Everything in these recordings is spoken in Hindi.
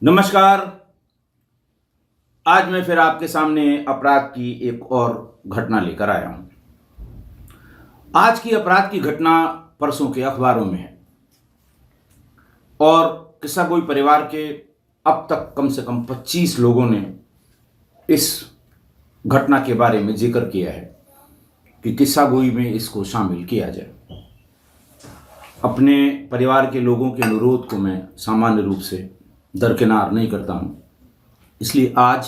नमस्कार। आज मैं फिर आपके सामने अपराध की एक और घटना लेकर आया हूं। आज की अपराध की घटना परसों के अखबारों में है और किस्सा गोई परिवार के अब तक कम से कम 25 लोगों ने इस घटना के बारे में जिक्र किया है कि किस्सा गोई में इसको शामिल किया जाए। अपने परिवार के लोगों के अनुरोध को मैं सामान्य रूप से दरकिनार नहीं करता हूं, इसलिए आज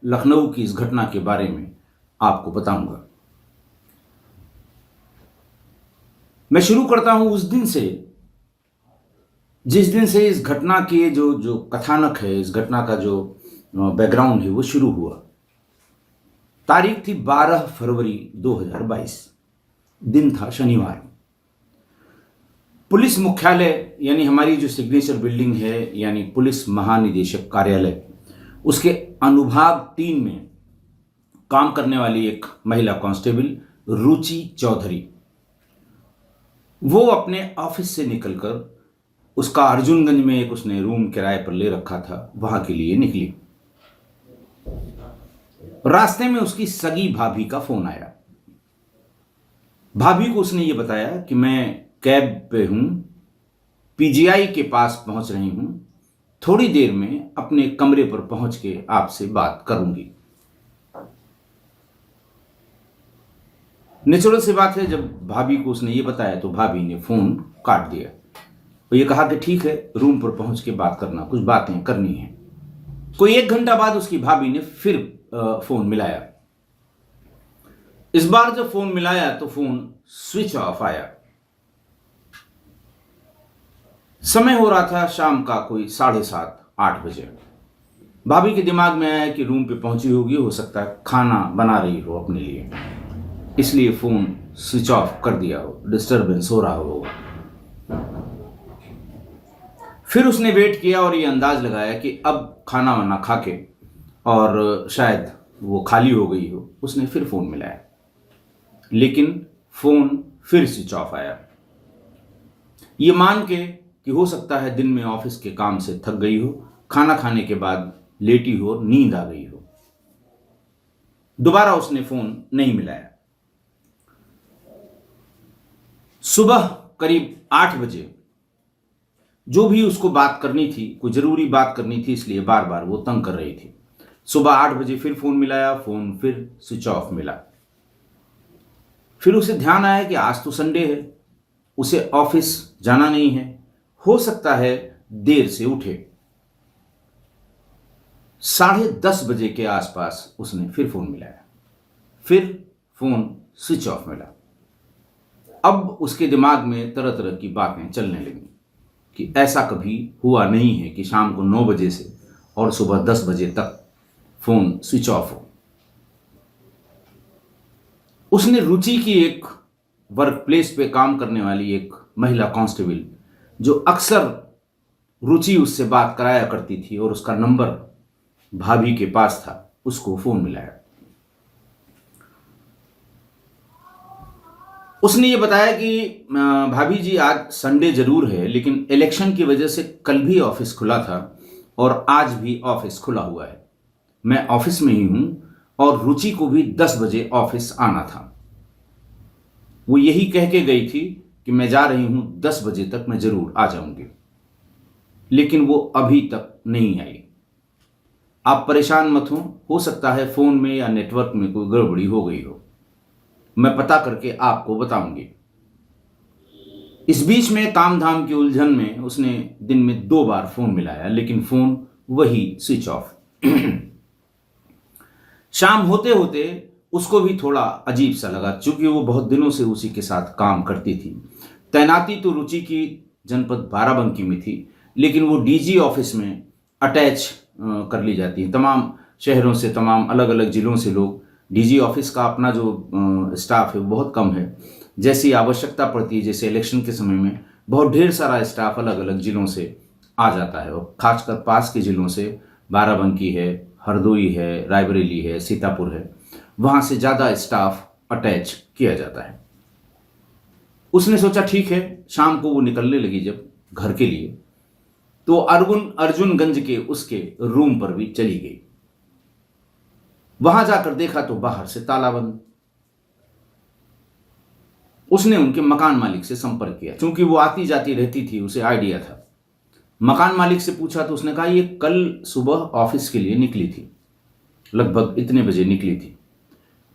लखनऊ की इस घटना के बारे में आपको बताऊंगा। मैं शुरू करता हूं उस दिन से जिस दिन से इस घटना के जो कथानक है, इस घटना का जो बैकग्राउंड है वो शुरू हुआ। तारीख थी 12 फरवरी 2022, दिन था शनिवार। पुलिस मुख्यालय यानी हमारी जो सिग्नेचर बिल्डिंग है, यानी पुलिस महानिदेशक कार्यालय, उसके अनुभाग 3 में काम करने वाली एक महिला कांस्टेबल रुचि चौधरी, वो अपने ऑफिस से निकलकर उसका अर्जुनगंज में एक उसने रूम किराए पर ले रखा था, वहां के लिए निकली। रास्ते में उसकी सगी भाभी का फोन आया। भाभी को उसने ये बताया कि मैं कैब पे हूं, पीजीआई के पास पहुंच रही हूं, थोड़ी देर में अपने कमरे पर पहुंच के आपसे बात करूंगी। नेचुरल सी बात है, जब भाभी को उसने ये बताया तो भाभी ने फोन काट दिया और ये कहा कि ठीक है, रूम पर पहुंच के बात करना, कुछ बातें करनी है। कोई 1 घंटा बाद उसकी भाभी ने फिर फोन मिलाया। इस बार जब फोन मिलाया तो फोन स्विच ऑफ आया। समय हो रहा था शाम का कोई 7:30-8 बजे। भाभी के दिमाग में आया कि रूम पे पहुंची होगी, हो सकता है खाना बना रही हो अपने लिए, इसलिए फोन स्विच ऑफ कर दिया हो, डिस्टरबेंस हो रहा होगा। फिर उसने वेट किया और ये अंदाज लगाया कि अब खाना वाना खा के और शायद वो खाली हो गई हो। उसने फिर फोन मिलाया, लेकिन फोन फिर स्विच ऑफ आया। ये मान के कि हो सकता है दिन में ऑफिस के काम से थक गई हो, खाना खाने के बाद लेटी हो, नींद आ गई हो। दोबारा उसने फोन नहीं मिलाया। सुबह करीब 8 बजे जो भी उसको बात करनी थी, कोई जरूरी बात करनी थी, इसलिए बार बार वो तंग कर रही थी। सुबह 8 बजे फिर फोन मिलाया, फोन फिर स्विच ऑफ मिला। फिर उसे ध्यान आया कि आज तो संडे है, उसे ऑफिस जाना नहीं है, हो सकता है देर से उठे। 10:30 बजे के आसपास उसने फिर फोन मिलाया, फिर फोन स्विच ऑफ मिला। अब उसके दिमाग में तरह तरह की बातें चलने लगी कि ऐसा कभी हुआ नहीं है कि शाम को 9 बजे से और सुबह 10 बजे तक फोन स्विच ऑफ हो। उसने रुचि की एक वर्क प्लेस पे काम करने वाली एक महिला कांस्टेबल, जो अक्सर रुचि उससे बात कराया करती थी और उसका नंबर भाभी के पास था, उसको फोन मिलाया। उसने ये बताया कि भाभी जी, आज संडे जरूर है, लेकिन इलेक्शन की वजह से कल भी ऑफिस खुला था और आज भी ऑफिस खुला हुआ है। मैं ऑफिस में ही हूं और रुचि को भी 10 बजे ऑफिस आना था। वो यही कह के गई थी कि मैं जा रही हूं, 10 बजे तक मैं जरूर आ जाऊंगी, लेकिन वो अभी तक नहीं आई। आप परेशान मत हो सकता है फोन में या नेटवर्क में कोई गड़बड़ी हो गई हो, मैं पता करके आपको बताऊंगी। इस बीच में काम धाम की उलझन में उसने दिन में 2 बार फोन मिलाया, लेकिन फोन वही स्विच ऑफ। शाम होते होते उसको भी थोड़ा अजीब सा लगा, चूंकि वो बहुत दिनों से उसी के साथ काम करती थी। तैनाती तो रुचि की जनपद बाराबंकी में थी, लेकिन वो डीजी ऑफिस में अटैच कर ली जाती है। तमाम शहरों से, तमाम अलग अलग जिलों से लोग, डीजी ऑफिस का अपना जो स्टाफ है वो बहुत कम है। जैसी आवश्यकता पड़ती है, जैसे इलेक्शन के समय में बहुत ढेर सारा स्टाफ अलग अलग जिलों से आ जाता है, और खासकर पास के जिलों से, बाराबंकी है, हरदोई है, रायबरेली है, सीतापुर है, वहाँ से ज़्यादा स्टाफ अटैच किया जाता है। उसने सोचा ठीक है, शाम को वो निकलने लगी जब घर के लिए, तो अर्जुनगंज के उसके रूम पर भी चली गई। वहां जाकर देखा तो बाहर से ताला बंद। उसने उनके मकान मालिक से संपर्क किया, क्योंकि वो आती जाती रहती थी, उसे आइडिया था। मकान मालिक से पूछा तो उसने कहा ये कल सुबह ऑफिस के लिए निकली थी, लगभग इतने बजे निकली थी,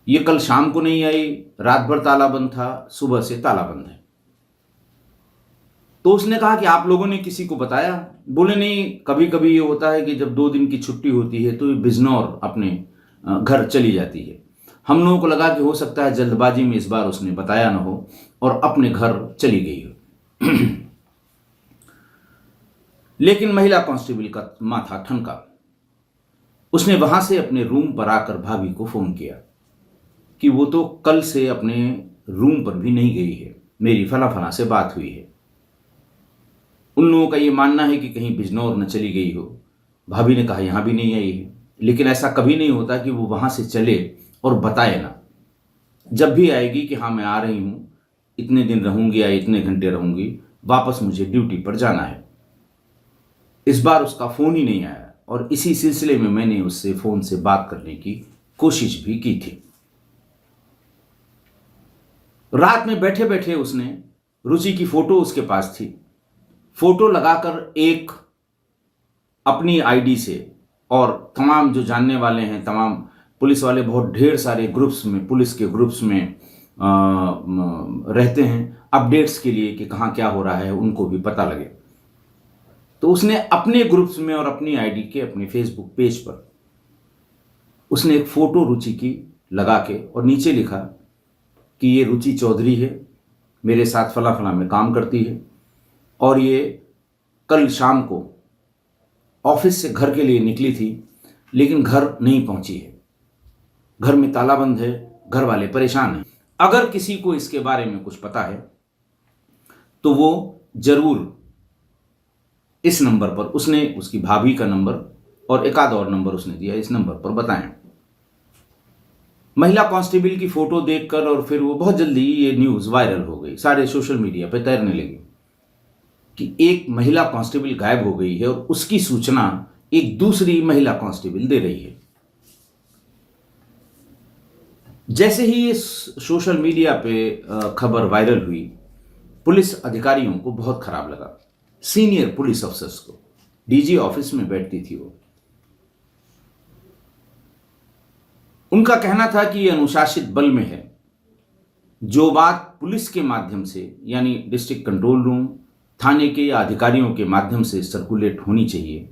ये कल शाम को नहीं आई, रात भर ताला बंद था, सुबह से ताला बंद है। तो उसने कहा कि आप लोगों ने किसी को बताया? बोले नहीं, कभी कभी ये होता है कि जब 2 दिन की छुट्टी होती है तो ये बिजनौर अपने घर चली जाती है। हम लोगों को लगा कि हो सकता है जल्दबाजी में इस बार उसने बताया ना हो और अपने घर चली गई हो। लेकिन महिला कांस्टेबल का माथा ठनका। उसने वहां से अपने रूम पर आकर भाभी को फोन किया कि वो तो कल से अपने रूम पर भी नहीं गई है, मेरी फला फला से बात हुई है। उन लोगों का ये मानना है कि कहीं बिजनौर न चली गई हो। भाभी ने कहा यहां भी नहीं आई है, लेकिन ऐसा कभी नहीं होता कि वो वहां से चले और बताए ना। जब भी आएगी कि हाँ मैं आ रही हूं, इतने दिन रहूंगी या इतने घंटे रहूंगी, वापस मुझे ड्यूटी पर जाना है। इस बार उसका फोन ही नहीं आया और इसी सिलसिले में मैंने उससे फोन से बात करने की कोशिश भी की थी। रात में बैठे बैठे उसने रुचि की फोटो उसके पास थी, फोटो लगाकर एक अपनी आईडी से, और तमाम जो जानने वाले हैं, तमाम पुलिस वाले बहुत ढेर सारे ग्रुप्स में, पुलिस के ग्रुप्स में रहते हैं अपडेट्स के लिए कि कहाँ क्या हो रहा है, उनको भी पता लगे। तो उसने अपने ग्रुप्स में और अपनी आईडी के अपने फेसबुक पेज पर उसने एक फोटो रुचि की लगा के और नीचे लिखा कि ये रुचि चौधरी है, मेरे साथ फला फला में काम करती है, और ये कल शाम को ऑफिस से घर के लिए निकली थी, लेकिन घर नहीं पहुंची है, घर में ताला बंद है, घर वाले परेशान हैं। अगर किसी को इसके बारे में कुछ पता है तो वो जरूर इस नंबर पर, उसने उसकी भाभी का नंबर और एक आध और नंबर उसने दिया, इस नंबर पर बताएं। महिला कांस्टेबल की फोटो देखकर और फिर वो बहुत जल्दी ये न्यूज वायरल हो गई, सारे सोशल मीडिया पे तैरने लगी कि एक महिला कांस्टेबल गायब हो गई है और उसकी सूचना एक दूसरी महिला कांस्टेबल दे रही है। जैसे ही ये सोशल मीडिया पे खबर वायरल हुई, पुलिस अधिकारियों को बहुत खराब लगा, सीनियर पुलिस अफसर्स को। डीजी ऑफिस में बैठती थी वो। उनका कहना था कि ये अनुशासित बल में है, जो बात पुलिस के माध्यम से यानी डिस्ट्रिक्ट कंट्रोल रूम, थाने के या अधिकारियों के माध्यम से सर्कुलेट होनी चाहिए,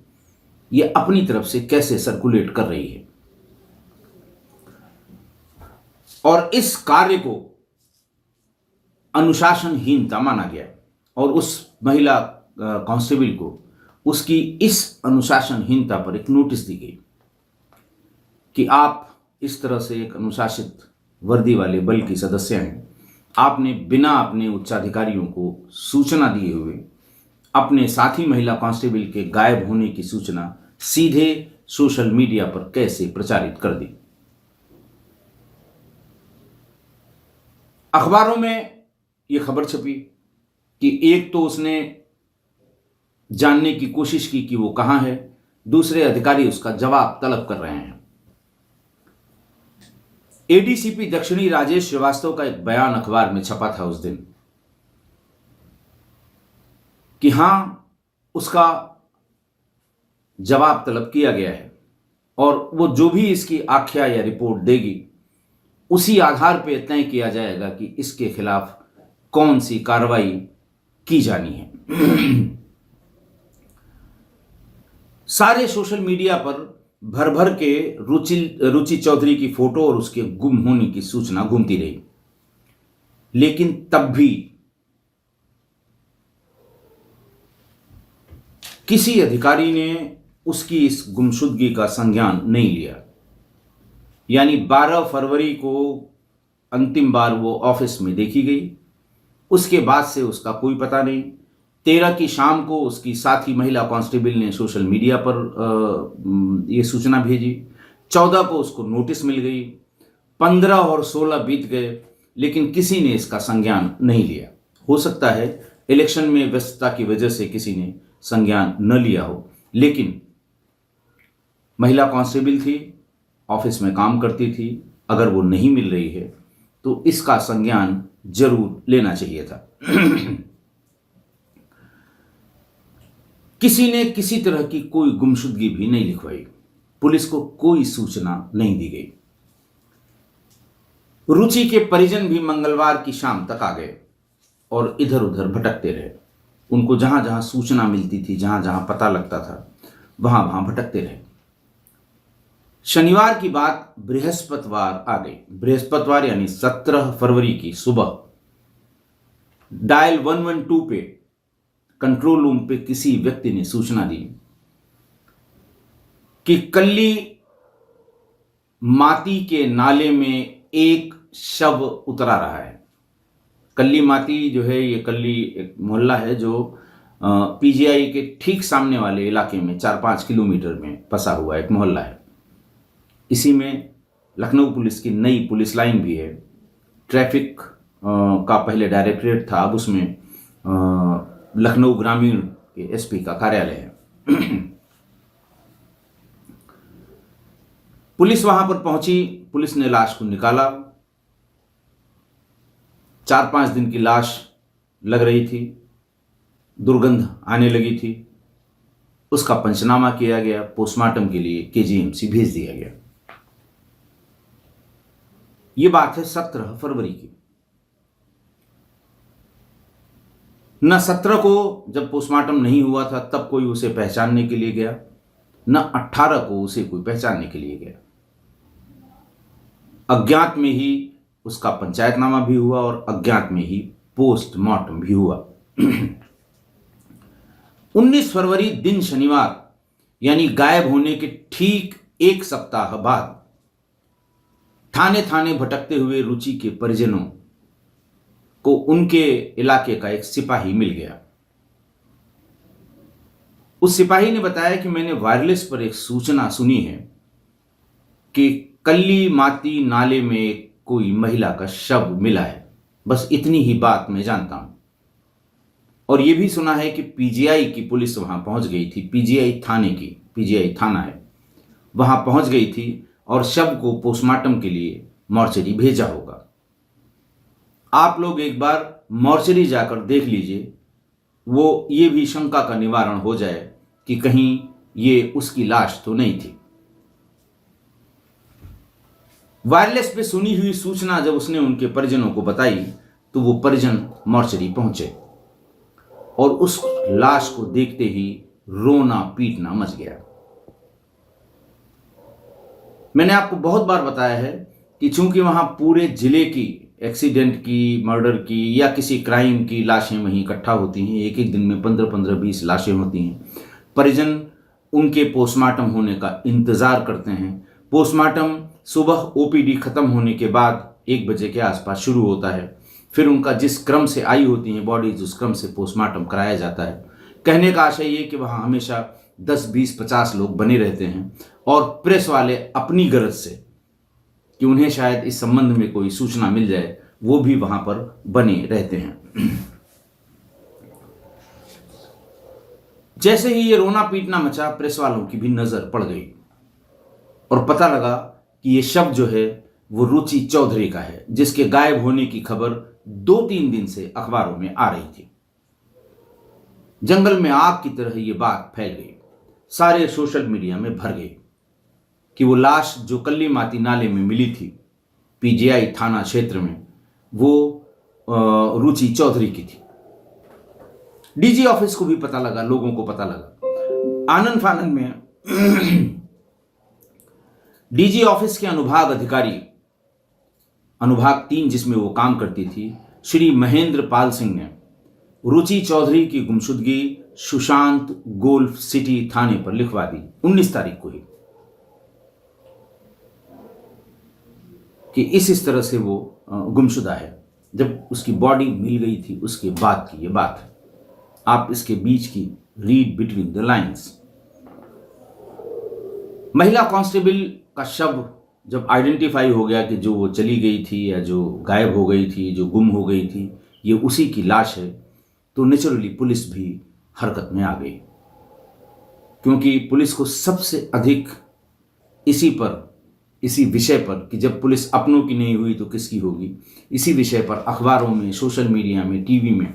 ये अपनी तरफ से कैसे सर्कुलेट कर रही है। और इस कार्य को अनुशासनहीनता माना गया और उस महिला कांस्टेबल को उसकी इस अनुशासनहीनता पर एक नोटिस दी गई कि आप इस तरह से एक अनुशासित वर्दी वाले बल की सदस्य हैं, आपने बिना अपने उच्चाधिकारियों को सूचना दिए हुए अपने साथी महिला कांस्टेबल के गायब होने की सूचना सीधे सोशल मीडिया पर कैसे प्रचारित कर दी। अखबारों में यह खबर छपी कि एक तो उसने जानने की कोशिश की कि वो कहां है, दूसरे अधिकारी उसका जवाब तलब कर रहे हैं। एडीसीपी दक्षिणी राजेश श्रीवास्तव का एक बयान अखबार में छपा था उस दिन कि हां, उसका जवाब तलब किया गया है और वो जो भी इसकी आख्या या रिपोर्ट देगी उसी आधार पर तय किया जाएगा कि इसके खिलाफ कौन सी कार्रवाई की जानी है। सारे सोशल मीडिया पर भर भर के रुचि चौधरी की फोटो और उसके गुम होने की सूचना घूमती रही, लेकिन तब भी किसी अधिकारी ने उसकी इस गुमशुदगी का संज्ञान नहीं लिया। यानी 12 फरवरी को अंतिम बार वो ऑफिस में देखी गई, उसके बाद से उसका कोई पता नहीं। 13 की शाम को उसकी साथी महिला कांस्टेबल ने सोशल मीडिया पर ये सूचना भेजी। 14 को उसको नोटिस मिल गई। 15 और 16 बीत गए, लेकिन किसी ने इसका संज्ञान नहीं लिया। हो सकता है इलेक्शन में व्यस्तता की वजह से किसी ने संज्ञान न लिया हो, लेकिन महिला कांस्टेबल थी, ऑफिस में काम करती थी, अगर वो नहीं मिल रही है तो इसका संज्ञान जरूर लेना चाहिए था। किसी ने किसी तरह की कोई गुमशुदगी भी नहीं लिखवाई, पुलिस को कोई सूचना नहीं दी गई। रुचि के परिजन भी मंगलवार की शाम तक आ गए और इधर उधर भटकते रहे। उनको जहां जहां सूचना मिलती थी, जहां जहां पता लगता था, वहां वहां भटकते रहे। शनिवार की बात बृहस्पतिवार आ गई। बृहस्पतिवार यानी 17 फरवरी की सुबह डायल 112 पे, कंट्रोल रूम पे किसी व्यक्ति ने सूचना दी कि कल्ली माती के नाले में एक शव उतरा रहा है। कल्ली माती जो है, ये कल्ली एक मोहल्ला है जो पीजीआई के ठीक सामने वाले इलाके में 4-5 किलोमीटर में बसा हुआ एक मोहल्ला है। इसी में लखनऊ पुलिस की नई पुलिस लाइन भी है। ट्रैफिक का पहले डायरेक्टरेट था, अब उसमें लखनऊ ग्रामीण के एसपी का कार्यालय है। पुलिस वहां पर पहुंची, पुलिस ने लाश को निकाला। 4-5 दिन की लाश लग रही थी, दुर्गंध आने लगी थी। उसका पंचनामा किया गया, पोस्टमार्टम के लिए केजीएमसी भेज दिया गया। यह बात है 17 फरवरी की। न 17 को जब पोस्टमार्टम नहीं हुआ था तब कोई उसे पहचानने के लिए गया, न 18 को उसे कोई पहचानने के लिए गया। अज्ञात में ही उसका पंचायतनामा भी हुआ और अज्ञात में ही पोस्टमार्टम भी हुआ। 19 फरवरी दिन शनिवार यानी गायब होने के ठीक एक सप्ताह बाद थाने थाने भटकते हुए रुचि के परिजनों को उनके इलाके का एक सिपाही मिल गया। उस सिपाही ने बताया कि मैंने वायरलेस पर एक सूचना सुनी है कि कल्ली माती नाले में कोई महिला का शव मिला है। बस इतनी ही बात मैं जानता हूं। और यह भी सुना है कि पीजीआई की पुलिस वहां पहुंच गई थी। पीजीआई थाना है, वहां पहुंच गई थी और शव को पोस्टमार्टम के लिए मॉर्चरी भेजा होगा। आप लोग एक बार मॉर्चरी जाकर देख लीजिए, वो ये भी शंका का निवारण हो जाए कि कहीं ये उसकी लाश तो नहीं थी। वायरलेस पे सुनी हुई सूचना जब उसने उनके परिजनों को बताई तो वो परिजन मॉर्चरी पहुंचे और उस लाश को देखते ही रोना पीटना मच गया। मैंने आपको बहुत बार बताया है कि चूंकि वहां पूरे जिले की एक्सीडेंट की, मर्डर की या किसी क्राइम की लाशें वहीं इकट्ठा होती हैं, एक एक दिन में 15-15-20 लाशें होती हैं। परिजन उनके पोस्टमार्टम होने का इंतजार करते हैं। पोस्टमार्टम सुबह ओपीडी खत्म होने के बाद 1 बजे के आसपास शुरू होता है। फिर उनका जिस क्रम से आई होती हैं बॉडीज, उस क्रम से पोस्टमार्टम कराया जाता है। कहने का आशय ये कि वहाँ हमेशा 10, 20, 50 लोग बने रहते हैं और प्रेस वाले अपनी गरज से कि उन्हें शायद इस संबंध में कोई सूचना मिल जाए, वो भी वहाँ पर बने रहते हैं। जैसे ही ये रोना पीटना मचा, प्रेस वालों की भी नज़र पड़ गई और पता लगा कि ये शव जो है वो रुचि चौधरी का है, जिसके गायब होने की खबर 2-3 दिन से अखबारों में आ रही थी। जंगल में आग की तरह ये बात फैल गई, सारे सोशल मीडिया में भर गई कि वो लाश जो कल्ली माती नाले में मिली थी पीजीआई थाना क्षेत्र में, वो रुचि चौधरी की थी। डीजी ऑफिस को भी पता लगा, लोगों को पता लगा। आनंद फानंद में डीजी ऑफिस के अनुभाग अधिकारी, अनुभाग 3 जिसमें वो काम करती थी, श्री महेंद्र पाल सिंह ने रुचि चौधरी की गुमशुदगी सुशांत गोल्फ सिटी थाने पर लिखवा दी 19 तारीख को ही, कि इस तरह से वो गुमशुदा है। जब उसकी बॉडी मिल गई थी उसके बाद की ये बात है। आप इसके बीच की रीड बिटवीन द लाइंस। महिला कांस्टेबल का शव जब आइडेंटिफाई हो गया कि जो वो चली गई थी या जो गायब हो गई थी, जो गुम हो गई थी, ये उसी की लाश है, तो नेचुरली पुलिस भी हरकत में आ गई, क्योंकि पुलिस को सबसे अधिक इसी विषय पर कि जब पुलिस अपनों की नहीं हुई तो किसकी होगी, इसी विषय पर अखबारों में, सोशल मीडिया में, टीवी में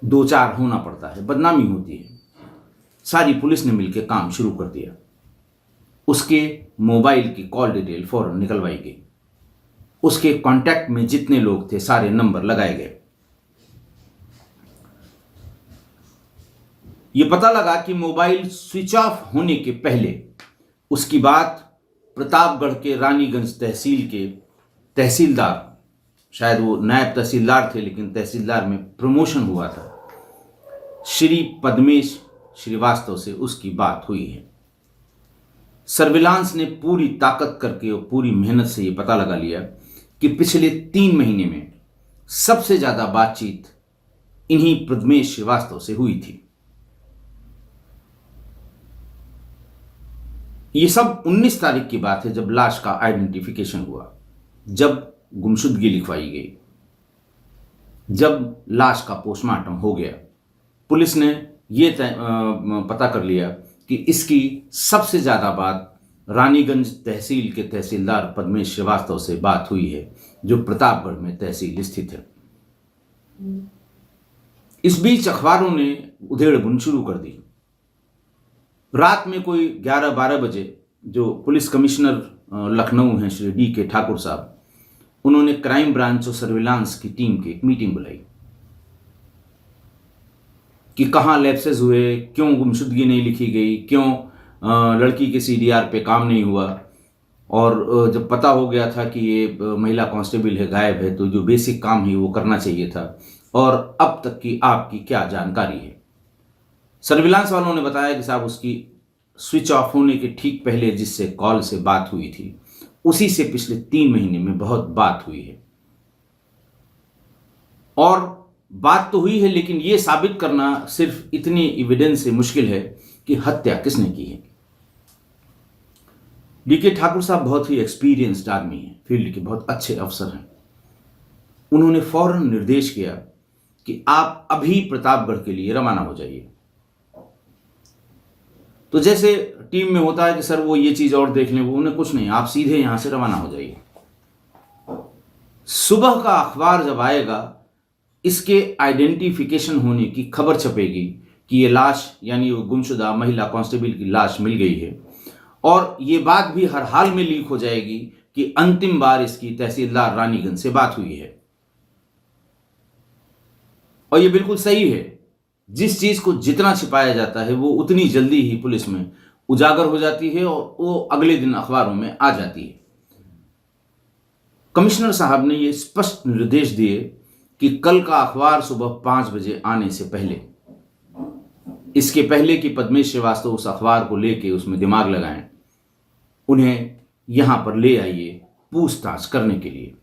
दो चार होना पड़ता है, बदनामी होती है। सारी पुलिस ने मिलकर काम शुरू कर दिया। उसके मोबाइल की कॉल डिटेल फौरन निकलवाई गई। उसके कांटेक्ट में जितने लोग थे सारे नंबर लगाए गए। यह पता लगा कि मोबाइल स्विच ऑफ होने के पहले उसकी बात प्रतापगढ़ के रानीगंज तहसील के तहसीलदार, शायद वो नायब तहसीलदार थे लेकिन तहसीलदार में प्रमोशन हुआ था, श्री पद्मेश श्रीवास्तव से उसकी बात हुई है। सर्विलांस ने पूरी ताकत करके और पूरी मेहनत से ये पता लगा लिया कि पिछले 3 महीने में सबसे ज्यादा बातचीत इन्हीं पद्मेश श्रीवास्तव से हुई थी। ये सब 19 तारीख की बात है, जब लाश का आइडेंटिफिकेशन हुआ, जब गुमशुदगी लिखवाई गई, जब लाश का पोस्टमार्टम हो गया। पुलिस ने ये पता कर लिया कि इसकी सबसे ज़्यादा बात रानीगंज तहसील के तहसीलदार पद्मेश श्रीवास्तव से बात हुई है, जो प्रतापगढ़ में तहसील स्थित है। इस बीच अखबारों ने उधेड़ बुन शुरू कर दी। रात में कोई 11-12 बजे जो पुलिस कमिश्नर लखनऊ हैं श्री D.K. ठाकुर साहब, उन्होंने क्राइम ब्रांच और सर्विलांस की टीम की एक मीटिंग बुलाई कि कहाँ लैप्सेस हुए, क्यों गुमशुदगी नहीं लिखी गई, क्यों लड़की के CDR पे काम नहीं हुआ, और जब पता हो गया था कि ये महिला कांस्टेबल है, गायब है, तो जो बेसिक काम है वो करना चाहिए था, और अब तक की आपकी क्या जानकारी है। सर्विलांस वालों ने बताया कि साहब उसकी स्विच ऑफ होने के ठीक पहले जिससे कॉल से बात हुई थी, उसी से पिछले 3 महीने में बहुत बात हुई है। और बात तो हुई है, लेकिन यह साबित करना सिर्फ इतनी एविडेंस से मुश्किल है कि हत्या किसने की है। D.K. ठाकुर साहब बहुत ही एक्सपीरियंस्ड आदमी हैं, फील्ड के बहुत अच्छे अफसर हैं। उन्होंने फौरन निर्देश किया कि आप अभी प्रतापगढ़ के लिए रवाना हो जाइए। तो जैसे टीम में होता है कि सर वो ये चीज और देख लें, वो उन्हें कुछ नहीं, आप सीधे यहां से रवाना हो जाइए। सुबह का अखबार जब आएगा, इसके आइडेंटिफिकेशन होने की खबर छपेगी कि ये लाश, यानी वो गुमशुदा महिला कांस्टेबल की लाश मिल गई है, और ये बात भी हर हाल में लीक हो जाएगी कि अंतिम बार इसकी तहसीलदार रानीगंज से बात हुई है। और ये बिल्कुल सही है, जिस चीज को जितना छिपाया जाता है वो उतनी जल्दी ही पुलिस में उजागर हो जाती है और वो अगले दिन अखबारों में आ जाती है। कमिश्नर साहब ने ये स्पष्ट निर्देश दिए कि कल का अखबार सुबह 5 बजे आने से पहले, इसके पहले कि पद्मेश श्रीवास्तव उस अखबार को लेके उसमें दिमाग लगाएं, उन्हें यहां पर ले आइए पूछताछ करने के लिए।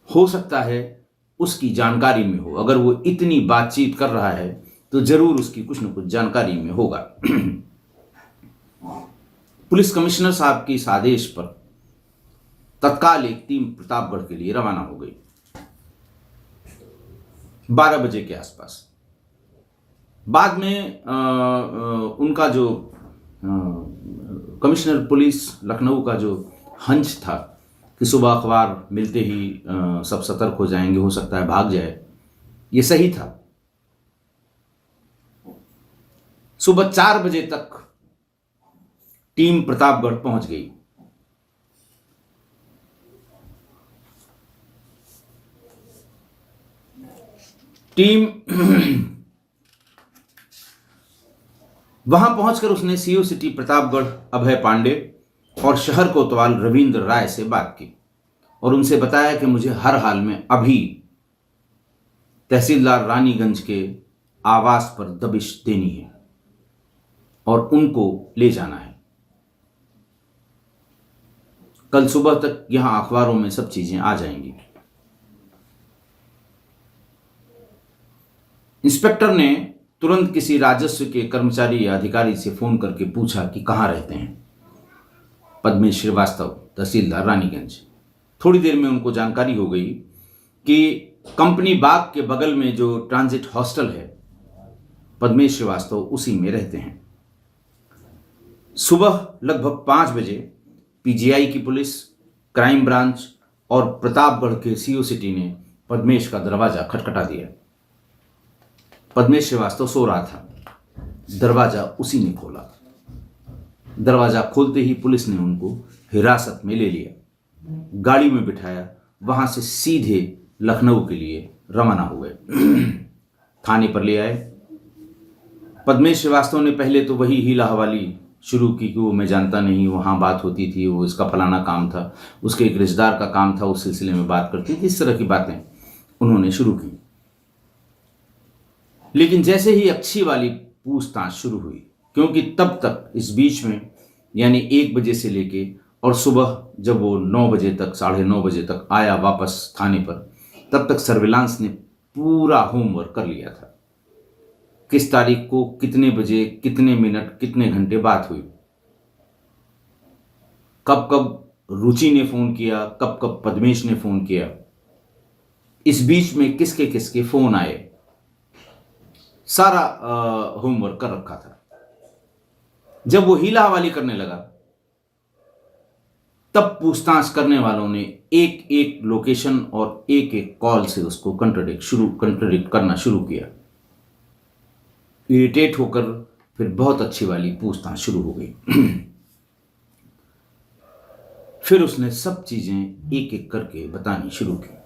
हो सकता है उसकी जानकारी में हो, अगर वो इतनी बातचीत कर रहा है तो जरूर उसकी कुछ न कुछ जानकारी में होगा। पुलिस कमिश्नर साहब के इस आदेश पर तत्काल एक टीम प्रतापगढ़ के लिए रवाना हो गई 12 बजे के आसपास। बाद में उनका जो कमिश्नर पुलिस लखनऊ का जो हंच था कि सुबह अखबार मिलते ही सब सतर्क हो जाएंगे, हो सकता है भाग जाए, ये सही था। सुबह 4 बजे तक टीम प्रतापगढ़ पहुंच गई। टीम वहां पहुंचकर उसने सीओ सिटी प्रतापगढ़ अभय पांडे और शहर कोतवाल रविंद्र राय से बात की और उनसे बताया कि मुझे हर हाल में अभी तहसीलदार रानीगंज के आवास पर दबिश देनी है और उनको ले जाना है। कल सुबह तक यहां अखबारों में सब चीजें आ जाएंगी। इंस्पेक्टर ने तुरंत किसी राजस्व के कर्मचारी या अधिकारी से फोन करके पूछा कि कहां रहते हैं पद्मेश श्रीवास्तव, तहसीलदार रानीगंज। थोड़ी देर में उनको जानकारी हो गई कि कंपनी बाग के बगल में जो ट्रांजिट हॉस्टल है, पद्मेश श्रीवास्तव उसी में रहते हैं। सुबह लगभग 5 बजे पीजीआई की पुलिस, क्राइम ब्रांच और प्रतापगढ़ के सीओ सिटी ने पद्मेश का दरवाजा खटखटा दिया। पद्मेश श्रीवास्तव सो रहा था। दरवाजा उसी ने खोला। दरवाजा खोलते ही पुलिस ने उनको हिरासत में ले लिया, गाड़ी में बिठाया, वहां से सीधे लखनऊ के लिए रवाना हुए। थाने पर ले आए। पद्मेश श्रीवास्तव ने पहले तो वही हीला हवाली शुरू की कि वो मैं जानता नहीं, वहाँ बात होती थी, वो इसका फलाना काम था, उसके एक रिश्तेदार का काम था, उस सिलसिले में बात करती थी, इस तरह की बातें उन्होंने शुरू की। लेकिन जैसे ही अच्छी वाली पूछताछ शुरू हुई, क्योंकि तब तक इस बीच में यानी 1 बजे से लेके और सुबह जब वो 9 बजे तक, 9:30 बजे तक आया वापस थाने पर, तब तक सर्विलांस ने पूरा होमवर्क कर लिया था। किस तारीख को, कितने बजे, कितने मिनट, कितने घंटे बात हुई, कब कब रुचि ने फोन किया, कब कब पद्मेश ने फोन किया, इस बीच में किसके किसके फोन आए, सारा होमवर्क कर रखा था। जब वो हीला हवाली करने लगा, तब पूछताछ करने वालों ने एक एक लोकेशन और एक एक कॉल से उसको कंट्रडिक्ट करना शुरू किया। इरिटेट होकर फिर बहुत अच्छी वाली पूछताछ शुरू हो गई। फिर उसने सब चीजें एक एक करके बतानी शुरू की।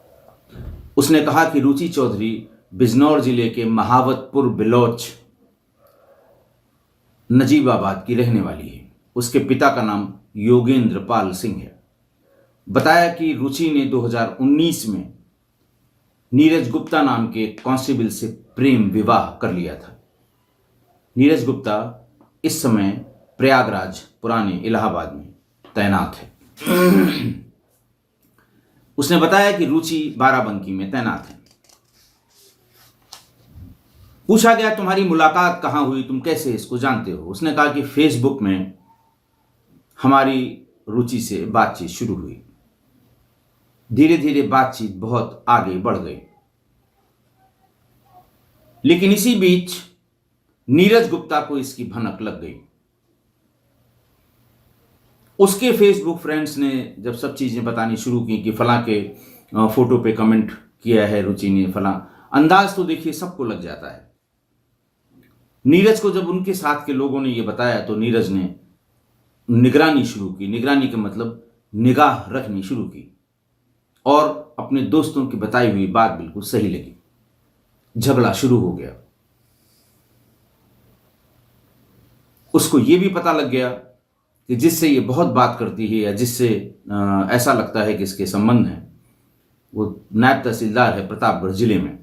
उसने कहा कि रुचि चौधरी बिजनौर जिले के महावतपुर बिलोच नजीबाबाद की रहने वाली है। उसके पिता का नाम योगेंद्र पाल सिंह है। बताया कि रुचि ने 2019 में नीरज गुप्ता नाम के कांस्टेबल से प्रेम विवाह कर लिया था। नीरज गुप्ता इस समय प्रयागराज पुराने इलाहाबाद में तैनात है। उसने बताया कि रुचि बाराबंकी में तैनात है। पूछा गया तुम्हारी मुलाकात कहां हुई, तुम कैसे इसको जानते हो? उसने कहा कि फेसबुक में हमारी रुचि से बातचीत शुरू हुई। धीरे धीरे बातचीत बहुत आगे बढ़ गई। लेकिन इसी बीच नीरज गुप्ता को इसकी भनक लग गई। उसके फेसबुक फ्रेंड्स ने जब सब चीजें बतानी शुरू की कि फलां के फोटो पे कमेंट किया है रुचि ने, फलां, अंदाज तो देखिए सबको लग जाता है। नीरज को जब उनके साथ के लोगों ने यह बताया तो नीरज ने निगरानी शुरू की। निगरानी का मतलब निगाह रखनी शुरू की और अपने दोस्तों की बताई हुई बात बिल्कुल सही लगी। झगड़ा शुरू हो गया। उसको यह भी पता लग गया कि जिससे ये बहुत बात करती है या जिससे ऐसा लगता है कि इसके संबंध हैं, वो नायब तहसीलदार है प्रतापगढ़ जिले में।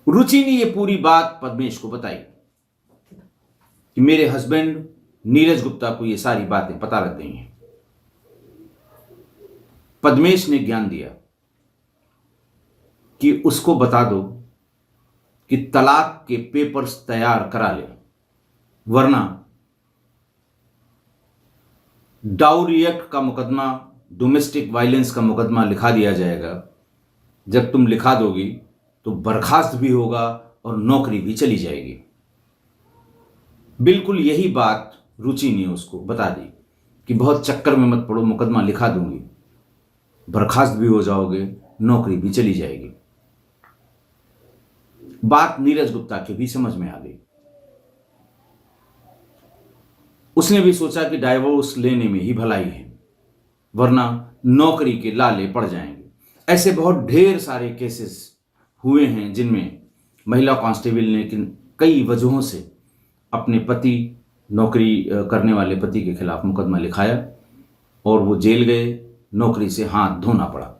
रुचि ने यह पूरी बात पद्मेश को बताई कि मेरे हस्बैंड नीरज गुप्ता को ये सारी बातें पता लग गई हैं। पद्मेश ने ज्ञान दिया कि उसको बता दो कि तलाक के पेपर्स तैयार करा ले, वरना डाउरी एक्ट का मुकदमा, डोमेस्टिक वायलेंस का मुकदमा लिखा दिया जाएगा। जब तुम लिखा दोगी तो बर्खास्त भी होगा और नौकरी भी चली जाएगी। बिल्कुल यही बात रुचि ने उसको बता दी कि बहुत चक्कर में मत पड़ो, मुकदमा लिखा दूंगी, बर्खास्त भी हो जाओगे, नौकरी भी चली जाएगी। बात नीरज गुप्ता के भी समझ में आ गई। उसने भी सोचा कि डाइवोर्स लेने में ही भलाई है, वरना नौकरी के लाले पड़ जाएंगे। ऐसे बहुत ढेर सारे केसेस हुए हैं जिनमें महिला कांस्टेबल ने कई वजहों से अपने पति, नौकरी करने वाले पति के खिलाफ मुकदमा लिखाया और वो जेल गए, नौकरी से हाथ धोना पड़ा।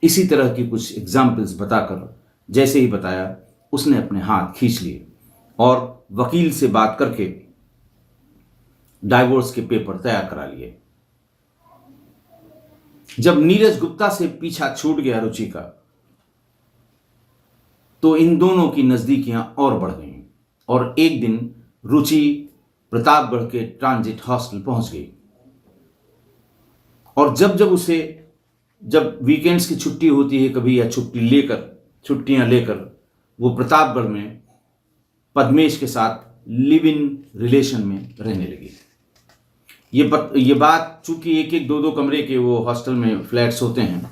इसी तरह की कुछ एग्जाम्पल्स बताकर जैसे ही बताया, उसने अपने हाथ खींच लिए और वकील से बात करके डाइवोर्स के पेपर तैयार करा लिए। जब नीरज गुप्ता से पीछा छूट गया रुचि का, तो इन दोनों की नजदीकियां और बढ़ गईं और एक दिन रुचि प्रतापगढ़ के ट्रांजिट हॉस्टल पहुंच गई। और जब वीकेंड्स की छुट्टी होती है कभी, या छुट्टियां लेकर वो प्रतापगढ़ में पद्मेश के साथ लिव इन रिलेशन में रहने लगी। ये बात, चूंकि एक एक दो दो कमरे के वो हॉस्टल में फ्लैट्स होते हैं,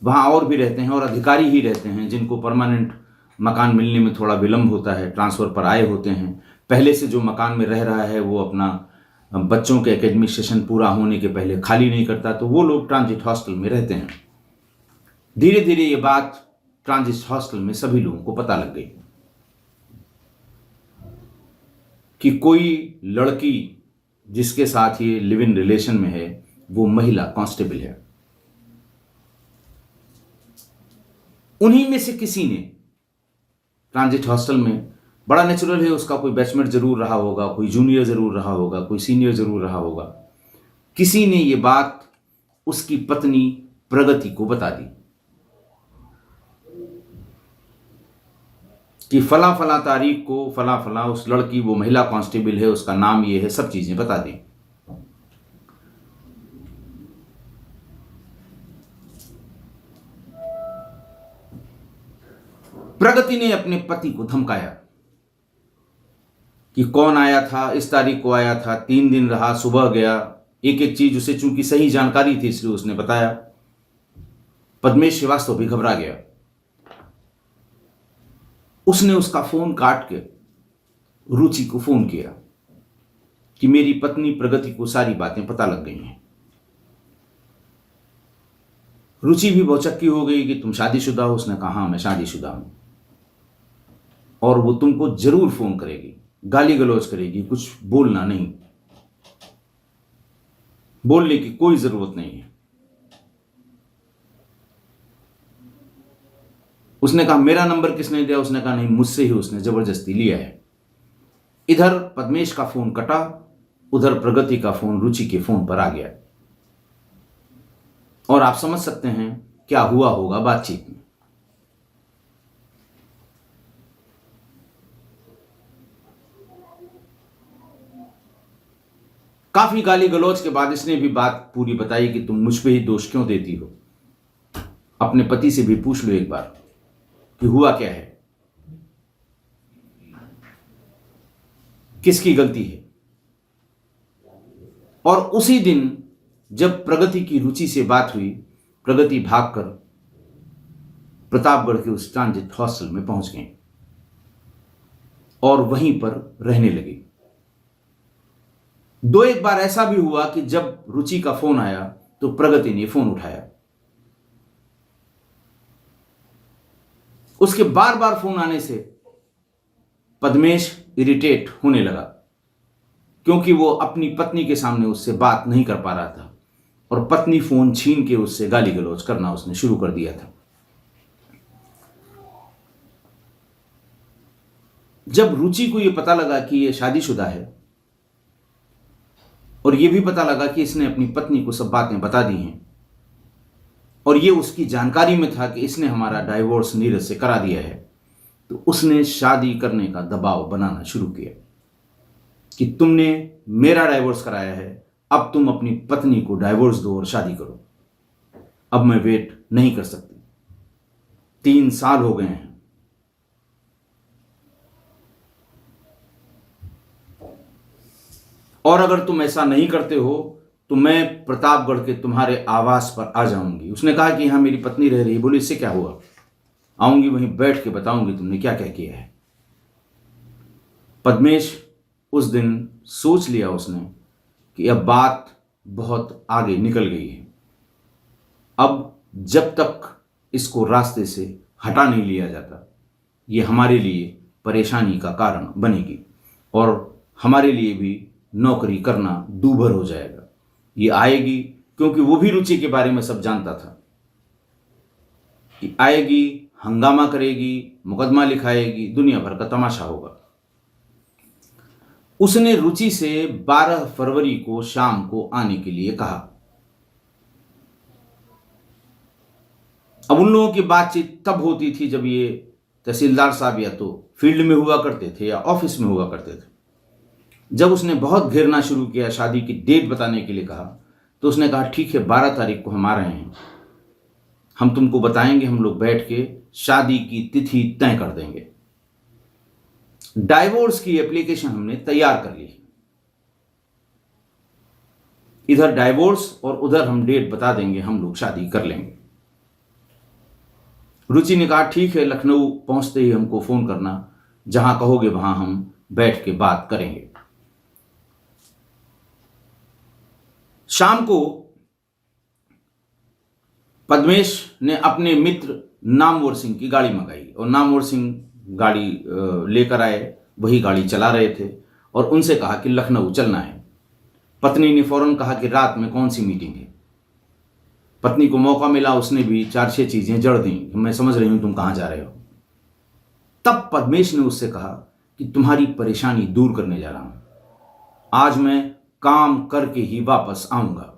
वहाँ और भी रहते हैं और अधिकारी ही रहते हैं जिनको परमानेंट मकान मिलने में थोड़ा विलम्ब होता है, ट्रांसफ़र पर आए होते हैं। पहले से जो मकान में रह रहा है वो अपना बच्चों के एकेडमिक सेशन पूरा होने के पहले खाली नहीं करता, तो वो लोग ट्रांजिट हॉस्टल में रहते हैं। धीरे धीरे ये बात ट्रांजिट हॉस्टल में सभी लोगों को पता लग गई कि कोई लड़की जिसके साथ ये लिव इन रिलेशन में है वो महिला कांस्टेबल है। उन्हीं में से किसी ने, ट्रांजिट हॉस्टल में बड़ा नेचुरल है, उसका कोई बैचमेट जरूर रहा होगा, कोई जूनियर जरूर रहा होगा, कोई सीनियर जरूर रहा होगा, किसी ने ये बात उसकी पत्नी प्रगति को बता दी कि फला फला तारीख को फला फला उस लड़की, वो महिला कांस्टेबल है, उसका नाम ये है, सब चीजें बता दी। प्रगति ने अपने पति को धमकाया कि कौन आया था, इस तारीख को आया था, 3 दिन रहा, सुबह गया, एक एक चीज उसे चूंकि सही जानकारी थी इसलिए उसने बताया। पद्मेश श्रीवास्तव भी घबरा गया। उसने उसका फोन काट के रुचि को फोन किया कि मेरी पत्नी प्रगति को सारी बातें पता लग गई हैं। रुचि भी भौचक्की हो गई कि तुम शादीशुदा हो? उसने कहा हाँ मैं शादीशुदा हूं, और वो तुमको जरूर फोन करेगी, गाली गलौज करेगी, कुछ बोलना नहीं, बोलने की कोई जरूरत नहीं है। उसने कहा मेरा नंबर किसने दिया? उसने कहा नहीं, मुझसे ही उसने जबरदस्ती लिया है। इधर पद्मेश का फोन कटा, उधर प्रगति का फोन रुचि के फोन पर आ गया, और आप समझ सकते हैं क्या हुआ होगा बातचीत में। काफी गाली गलौज के बाद इसने भी बात पूरी बताई कि तुम मुझ पे ही दोष क्यों देती हो, अपने पति से भी पूछ लो एक बार कि हुआ क्या है, किसकी गलती है। और उसी दिन जब प्रगति की रुचि से बात हुई, प्रगति भागकर प्रतापगढ़ के उस ट्रांजिट हॉस्टल में पहुंच गई और वहीं पर रहने लगी। 2-1 बार ऐसा भी हुआ कि जब रुचि का फोन आया तो प्रगति ने फोन उठाया। उसके बार बार फोन आने से पद्मेश इरिटेट होने लगा, क्योंकि वो अपनी पत्नी के सामने उससे बात नहीं कर पा रहा था, और पत्नी फोन छीन के उससे गाली गलौज करना उसने शुरू कर दिया था। जब रुचि को यह पता लगा कि यह शादीशुदा है, और यह भी पता लगा कि इसने अपनी पत्नी को सब बातें बता दी हैं, और यह उसकी जानकारी में था कि इसने हमारा डाइवोर्स नीरज से करा दिया है, तो उसने शादी करने का दबाव बनाना शुरू किया कि तुमने मेरा डाइवोर्स कराया है, अब तुम अपनी पत्नी को डाइवोर्स दो और शादी करो। अब मैं वेट नहीं कर सकती, 3 साल हो गए हैं। और अगर तुम ऐसा नहीं करते हो तो मैं प्रतापगढ़ के तुम्हारे आवास पर आ जाऊंगी। उसने कहा कि यहां मेरी पत्नी रह रही है। बोली इससे क्या हुआ, आऊंगी वहीं बैठ के बताऊंगी तुमने क्या क्या किया है। पद्मेश उस दिन सोच लिया उसने कि अब बात बहुत आगे निकल गई है, अब जब तक इसको रास्ते से हटा नहीं लिया जाता ये हमारे लिए परेशानी का कारण बनेगी, और हमारे लिए भी नौकरी करना दूभर हो जाएगा। ये आएगी, क्योंकि वो भी रुचि के बारे में सब जानता था, कि आएगी, हंगामा करेगी, मुकदमा लिखाएगी, दुनिया भर का तमाशा होगा। उसने रुचि से 12 फरवरी को शाम को आने के लिए कहा। अब उन लोगों की बातचीत तब होती थी जब ये तहसीलदार साहब या तो फील्ड में हुआ करते थे या ऑफिस में हुआ करते थे। जब उसने बहुत घेरना शुरू किया, शादी की डेट बताने के लिए कहा, तो उसने कहा ठीक है 12 तारीख को हम आ रहे हैं, हम तुमको बताएंगे, हम लोग बैठ के शादी की तिथि तय कर देंगे। डाइवोर्स की एप्लीकेशन हमने तैयार कर ली, इधर डाइवोर्स और उधर हम डेट बता देंगे, हम लोग शादी कर लेंगे। रुचि ने कहा ठीक है, लखनऊ पहुंचते ही हमको फोन करना, जहां कहोगे वहां हम बैठ के बात करेंगे। शाम को पद्मेश ने अपने मित्र नामवर सिंह की गाड़ी मंगाई और नामवर सिंह गाड़ी लेकर आए, वही गाड़ी चला रहे थे और उनसे कहा कि लखनऊ चलना है। पत्नी ने फौरन कहा कि रात में कौन सी मीटिंग है। पत्नी को मौका मिला, उसने भी 4-6 चीजें जड़ दी, मैं समझ रही हूं तुम कहां जा रहे हो। तब पद्मेश ने उससे कहा कि तुम्हारी परेशानी दूर करने जा रहा हूं, आज मैं काम करके ही वापस आऊंगा।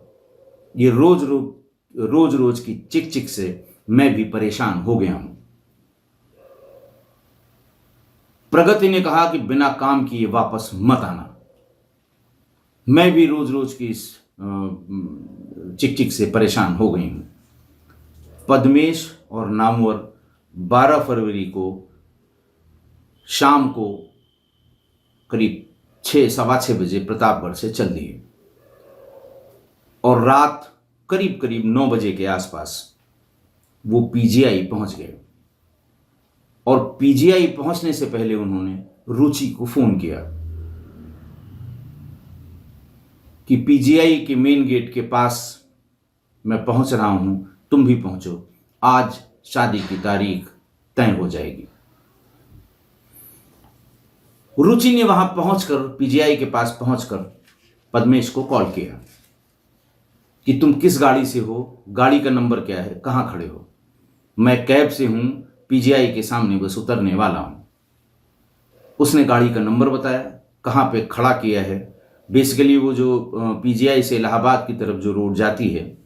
ये रोज रोज की चिक चिक से मैं भी परेशान हो गया हूं। प्रगति ने कहा कि बिना काम किए वापस मत आना, मैं भी रोज रोज की इस चिक चिक से परेशान हो गई हूं। पद्मेश और नामवर 12 फरवरी को शाम को करीब 6-6:15 बजे प्रतापगढ़ से चल दिए और रात करीब 9 बजे के आसपास वो पीजीआई पहुंच गए। और पीजीआई पहुंचने से पहले उन्होंने रुचि को फोन किया कि पीजीआई के मेन गेट के पास मैं पहुंच रहा हूं, तुम भी पहुंचो, आज शादी की तारीख तय हो जाएगी। रुचि ने वहां पहुंचकर, पीजीआई के पास पहुंचकर पद्मेश को कॉल किया कि तुम किस गाड़ी से हो, गाड़ी का नंबर क्या है, कहां खड़े हो। मैं कैब से हूं, पीजीआई के सामने बस उतरने वाला हूं। उसने गाड़ी का नंबर बताया, कहां पे खड़ा किया है। बेसिकली वो जो पीजीआई से इलाहाबाद की तरफ जो रोड जाती है,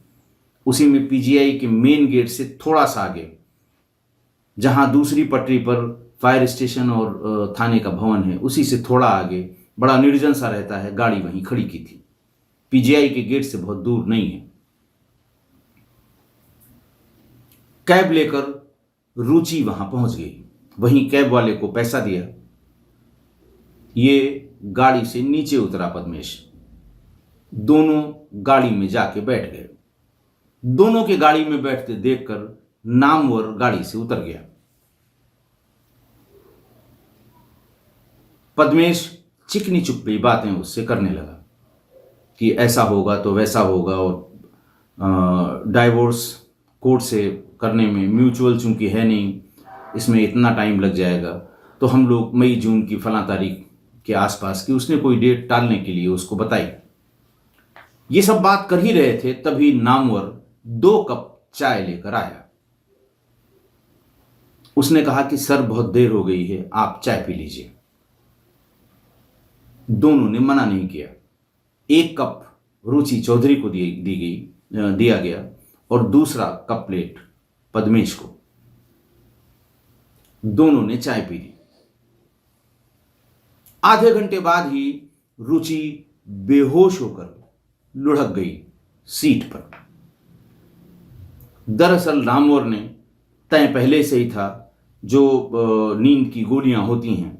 उसी में पीजीआई के मेन गेट से थोड़ा सा आगे, जहां दूसरी पटरी पर फायर स्टेशन और थाने का भवन है, उसी से थोड़ा आगे बड़ा निर्जन सा रहता है, गाड़ी वहीं खड़ी की थी। पीजीआई के गेट से बहुत दूर नहीं है। कैब लेकर रुचि वहां पहुंच गई, वहीं कैब वाले को पैसा दिया, ये गाड़ी से नीचे उतरा पद्मेश। दोनों गाड़ी में जाके बैठ गए। दोनों के गाड़ी में बैठते देखकर नामवर गाड़ी से उतर गया। पद्मेश चिकनी चुपड़ी बातें उससे करने लगा कि ऐसा होगा तो वैसा होगा, और डाइवोर्स कोर्ट से करने में म्यूचुअल चूंकि है नहीं, इसमें इतना टाइम लग जाएगा, तो हम लोग मई जून की फला तारीख के आसपास की, उसने कोई डेट टालने के लिए उसको बताई। ये सब बात कर ही रहे थे, तभी नामवर 2 कप चाय लेकर आया। उसने कहा कि सर बहुत देर हो गई है, आप चाय पी लीजिए। दोनों ने मना नहीं किया। 1 कप रुचि चौधरी को दिया गया और दूसरा कप प्लेट पद्मेश को। दोनों ने चाय पी ली। आधे घंटे बाद ही रुचि बेहोश होकर लुढ़क गई सीट पर। दरअसल नामवर ने तय पहले से ही था, जो नींद की गोलियां होती हैं,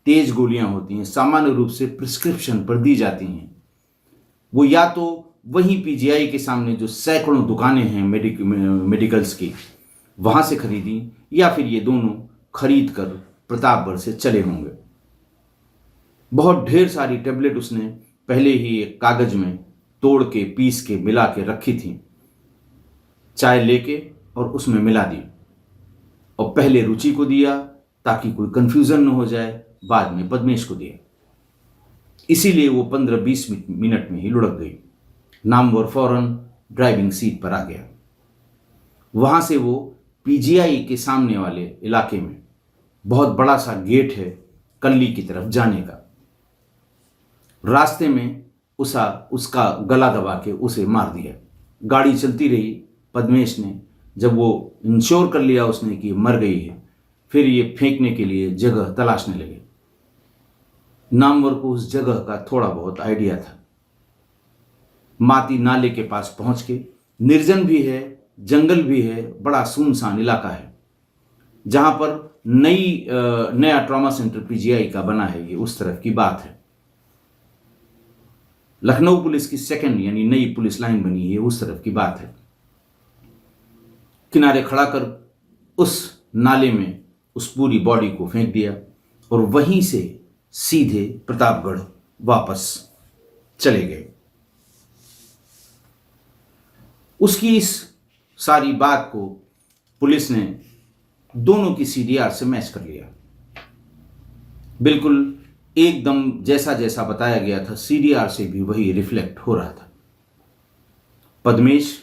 तेज गोलियां होती हैं, सामान्य रूप से प्रिस्क्रिप्शन पर दी जाती हैं, वो या तो वहीं पीजीआई के सामने जो सैकड़ों दुकानें हैं मेडिकल्स की, वहां से खरीदी, या फिर ये दोनों खरीद कर प्रतापगढ़ से चले होंगे। बहुत ढेर सारी टेबलेट उसने पहले ही एक कागज में तोड़ के, पीस के, मिला के रखी थी। चाय लेके और उसमें मिला दी और पहले रुचि को दिया ताकि कोई कंफ्यूजन न हो जाए, बाद में पद्मेश को दिया। इसीलिए वो 15-20 मिनट में ही लुढ़क गई। नामवर फौरन ड्राइविंग सीट पर आ गया। वहां से वो पीजीआई के सामने वाले इलाके में बहुत बड़ा सा गेट है कल्ली की तरफ जाने का, रास्ते में उसका गला दबा के उसे मार दिया। गाड़ी चलती रही। पद्मेश ने जब वो इंश्योर कर लिया उसने कि मर गई है, फिर ये फेंकने के लिए जगह तलाशने लगे। नामवर को उस जगह का थोड़ा बहुत आइडिया था। माती नाले के पास पहुंच के, निर्जन भी है, जंगल भी है, बड़ा सुनसान इलाका है, जहां पर नया ट्रॉमा सेंटर पीजीआई का बना है, ये उस तरफ की बात है। लखनऊ पुलिस की सेकंड यानी नई पुलिस लाइन बनी है, उस तरफ की बात है। किनारे खड़ा कर उस नाले में उस पूरी बॉडी को फेंक दिया और वहीं से सीधे प्रतापगढ़ वापस चले गए। उसकी इस सारी बात को पुलिस ने दोनों की सीडीआर से मैच कर लिया। बिल्कुल एकदम जैसा जैसा बताया गया था, सीडीआर से भी वही रिफ्लेक्ट हो रहा था। पद्मेश,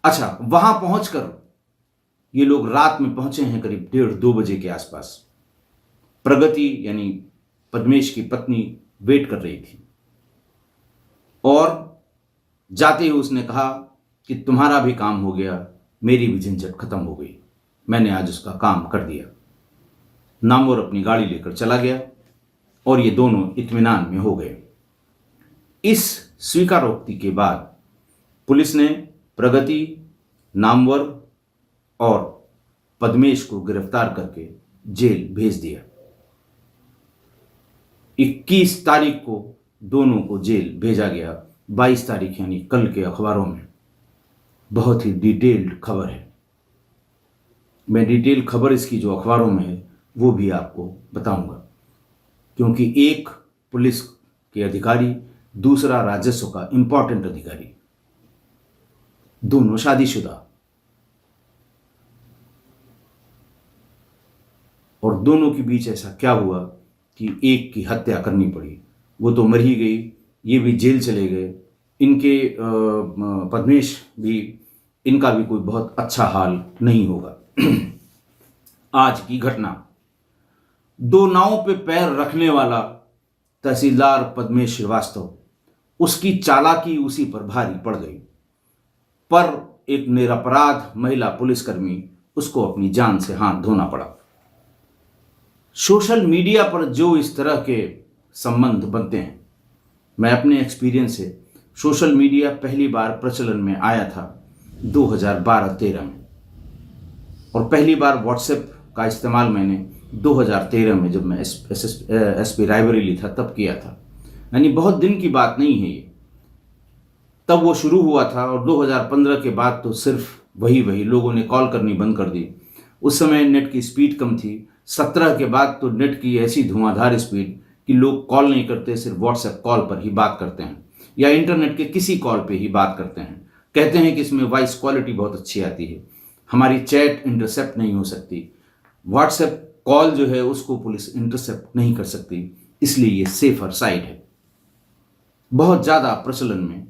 अच्छा, वहां पहुंचकर ये लोग रात में पहुंचे हैं करीब 1:30-2 बजे के आसपास। प्रगति यानी पद्मेश की पत्नी वेट कर रही थी और जाते ही उसने कहा कि तुम्हारा भी काम हो गया, मेरी भी झंझट खत्म हो गई, मैंने आज उसका काम कर दिया। नामवर अपनी गाड़ी लेकर चला गया और ये दोनों इत्मीनान में हो गए। इस स्वीकारोक्ति के बाद पुलिस ने प्रगति, नामवर और पद्मेश को गिरफ्तार करके जेल भेज दिया। 21 तारीख को दोनों को जेल भेजा गया। 22 तारीख यानी कल के अखबारों में बहुत ही डिटेल्ड खबर है। मैं डिटेल खबर इसकी जो अखबारों में है वो भी आपको बताऊंगा, क्योंकि एक पुलिस के अधिकारी, दूसरा राजस्व का इंपॉर्टेंट अधिकारी, दोनों शादीशुदा, और दोनों के बीच ऐसा क्या हुआ कि एक की हत्या करनी पड़ी। वो तो मर ही गई, ये भी जेल चले गए। इनके पद्मेश भी, इनका भी कोई बहुत अच्छा हाल नहीं होगा। आज की घटना, 2 नावों पे पैर रखने वाला तहसीलदार पद्मेश श्रीवास्तव, उसकी चालाकी उसी पर भारी पड़ गई, पर एक निरपराध महिला पुलिसकर्मी, उसको अपनी जान से हाथ धोना पड़ा। सोशल मीडिया पर जो इस तरह के संबंध बनते हैं, मैं अपने एक्सपीरियंस से, सोशल मीडिया पहली बार प्रचलन में आया था 2012-13 में, और पहली बार व्हाट्सएप का इस्तेमाल मैंने 2013 में जब मैं एसपी रायबरेली था तब किया था। यानी बहुत दिन की बात नहीं है ये, तब वो शुरू हुआ था। और 2015 के बाद तो सिर्फ वही लोगों ने कॉल करनी बंद कर दी। उस समय नेट की स्पीड कम थी। 17 के बाद तो नेट की ऐसी धुआंधार स्पीड कि लोग कॉल नहीं करते, सिर्फ व्हाट्सएप कॉल पर ही बात करते हैं या इंटरनेट के किसी कॉल पे ही बात करते हैं। कहते हैं कि इसमें वॉइस क्वालिटी बहुत अच्छी आती है, हमारी चैट इंटरसेप्ट नहीं हो सकती। व्हाट्सएप कॉल जो है उसको पुलिस इंटरसेप्ट नहीं कर सकती, इसलिए ये सेफर साइड है, बहुत ज़्यादा प्रचलन में।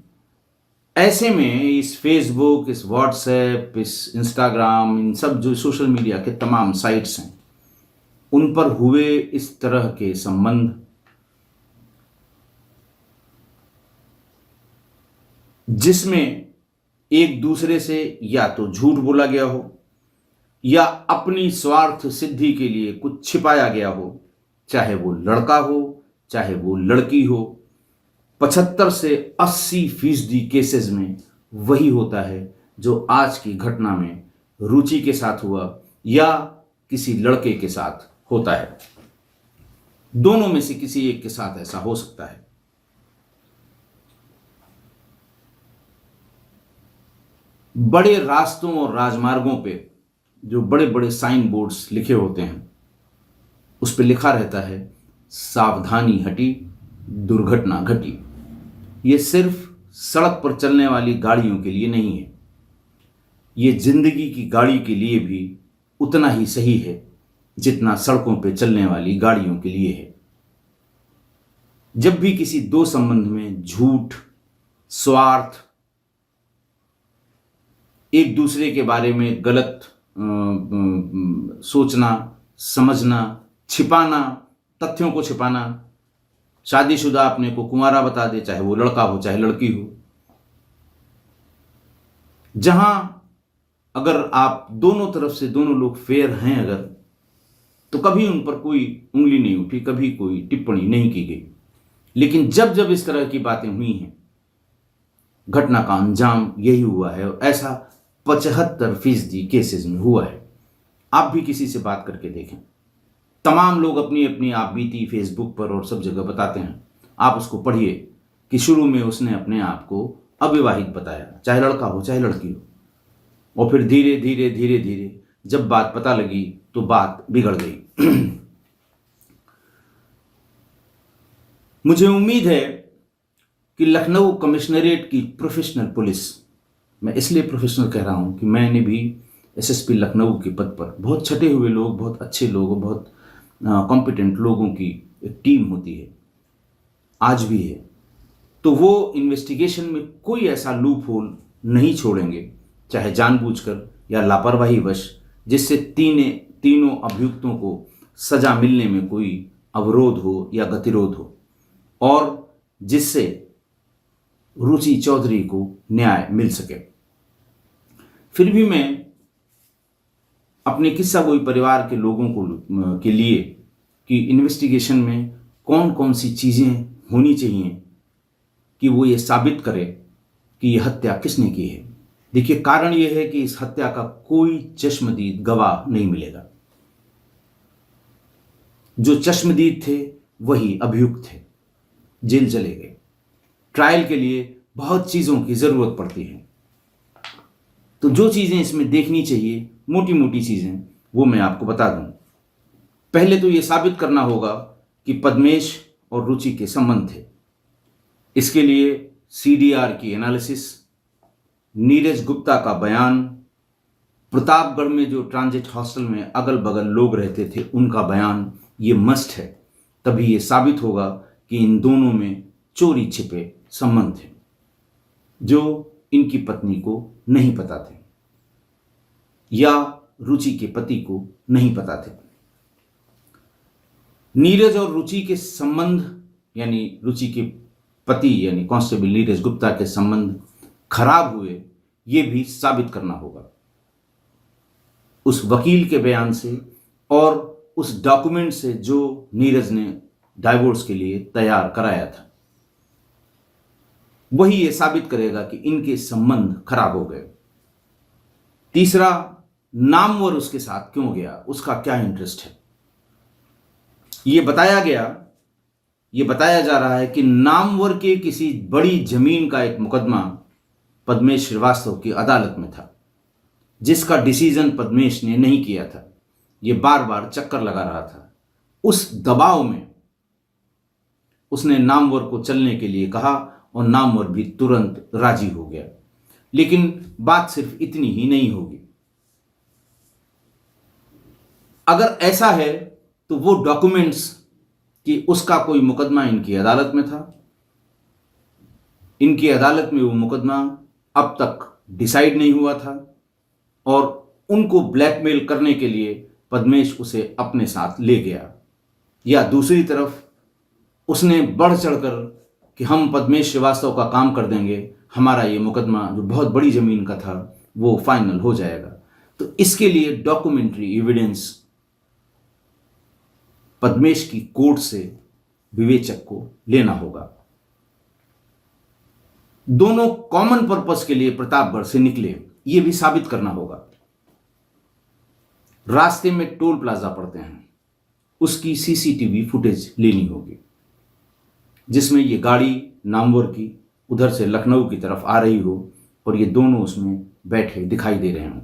ऐसे में इस फेसबुक, इस व्हाट्सएप, इस इंस्टाग्राम, इन सब जो सोशल मीडिया के तमाम साइट्स हैं, उन पर हुए इस तरह के संबंध जिसमें एक दूसरे से या तो झूठ बोला गया हो या अपनी स्वार्थ सिद्धि के लिए कुछ छिपाया गया हो, चाहे वो लड़का हो चाहे वो लड़की हो, 75 से 80% केसेस में वही होता है जो आज की घटना में रुचि के साथ हुआ या किसी लड़के के साथ होता है। दोनों में से किसी एक के साथ ऐसा हो सकता है। बड़े रास्तों और राजमार्गों पे जो बड़े बड़े साइन बोर्ड्स लिखे होते हैं, उस पे लिखा रहता है सावधानी हटी, दुर्घटना घटी। ये सिर्फ सड़क पर चलने वाली गाड़ियों के लिए नहीं है, ये जिंदगी की गाड़ी के लिए भी उतना ही सही है जितना सड़कों पे चलने वाली गाड़ियों के लिए है। जब भी किसी दो संबंध में झूठ, स्वार्थ, एक दूसरे के बारे में गलत सोचना, समझना, छिपाना, तथ्यों को छिपाना, शादीशुदा अपने को कुंवारा बता दे, चाहे वो लड़का हो चाहे लड़की हो, जहां अगर आप दोनों तरफ से दोनों लोग फेयर हैं अगर, तो कभी उन पर कोई उंगली नहीं उठी, कभी कोई टिप्पणी नहीं की गई। लेकिन जब जब इस तरह की बातें हुई हैं, घटना का अंजाम यही हुआ है और ऐसा 75% केसेस में हुआ है। आप भी किसी से बात करके देखें, तमाम लोग अपनी अपनी आप बीती फेसबुक पर और सब जगह बताते हैं। आप उसको पढ़िए कि शुरू में उसने अपने आप को अविवाहित बताया, चाहे लड़का हो चाहे लड़की हो, और फिर धीरे धीरे धीरे धीरे जब बात पता लगी तो बात बिगड़ गई। मुझे उम्मीद है कि लखनऊ कमिश्नरेट की प्रोफेशनल पुलिस, मैं इसलिए प्रोफेशनल कह रहा हूं कि मैंने भी एसएसपी लखनऊ के पद पर बहुत छटे हुए लोग, बहुत अच्छे लोग, बहुत कॉम्पिटेंट लोगों की एक टीम होती है, आज भी है। तो वो इन्वेस्टिगेशन में कोई ऐसा लूप होल नहीं छोड़ेंगे, चाहे जानबूझकर या लापरवाहीवश, जिससे तीनों अभियुक्तों को सजा मिलने में कोई अवरोध हो या गतिरोध हो, और जिससे रुचि चौधरी को न्याय मिल सके। फिर भी मैं अपने किस्सा गोई परिवार के लोगों के लिए कि इन्वेस्टिगेशन में कौन कौन सी चीज़ें होनी चाहिए कि वो ये साबित करे कि ये हत्या किसने की है। देखिए, कारण ये है कि इस हत्या का कोई चश्मदीद गवाह नहीं मिलेगा। जो चश्मदीद थे वही अभियुक्त थे, जेल चले गए। ट्रायल के लिए बहुत चीज़ों की ज़रूरत पड़ती है, तो जो चीज़ें इसमें देखनी चाहिए, मोटी मोटी चीज़ें, वो मैं आपको बता दूं। पहले तो ये साबित करना होगा कि पद्मेश और रुचि के संबंध थे। इसके लिए सीडीआर की एनालिसिस, नीरज गुप्ता का बयान, प्रतापगढ़ में जो ट्रांजिट हॉस्टल में अगल बगल लोग रहते थे उनका बयान, ये मस्ट है। तभी ये साबित होगा कि इन दोनों में चोरी छिपे संबंध थे जो इनकी पत्नी को नहीं पता थे या रुचि के पति को नहीं पता थे। नीरज और रुचि के संबंध, यानी रुचि के पति यानी कांस्टेबल नीरज गुप्ता के संबंध खराब हुए, ये भी साबित करना होगा उस वकील के बयान से और उस डॉक्यूमेंट से जो नीरज ने डाइवोर्स के लिए तैयार कराया था। वही ये साबित करेगा कि इनके संबंध खराब हो गए। तीसरा, नामवर उसके साथ क्यों गया, उसका क्या इंटरेस्ट है। ये बताया जा रहा है कि नामवर के किसी बड़ी जमीन का एक मुकदमा पद्मेश श्रीवास्तव की अदालत में था, जिसका डिसीजन पद्मेश ने नहीं किया था। ये बार बार चक्कर लगा रहा था। उस दबाव में उसने नामवर को चलने के लिए कहा और नामवर भी तुरंत राजी हो गया। लेकिन बात सिर्फ इतनी ही नहीं होगी। अगर ऐसा है तो वो डॉक्यूमेंट्स कि उसका कोई मुकदमा इनकी अदालत में था, इनकी अदालत में वो मुकदमा अब तक डिसाइड नहीं हुआ था और उनको ब्लैकमेल करने के लिए पद्मेश उसे अपने साथ ले गया, या दूसरी तरफ उसने बढ़ चढ़कर कि हम पद्मेश श्रीवास्तव का काम कर देंगे, हमारा ये मुकदमा जो बहुत बड़ी ज़मीन का था वो फाइनल हो जाएगा। तो इसके लिए डॉक्यूमेंट्री एविडेंस पद्मेश की कोर्ट से विवेचक को लेना होगा। दोनों कॉमन पर्पस के लिए प्रतापगढ़ से निकले, ये भी साबित करना होगा। रास्ते में टोल प्लाजा पड़ते हैं, उसकी सीसीटीवी फुटेज लेनी होगी, जिसमें ये गाड़ी नामवर की उधर से लखनऊ की तरफ आ रही हो और ये दोनों उसमें बैठे दिखाई दे रहे हों।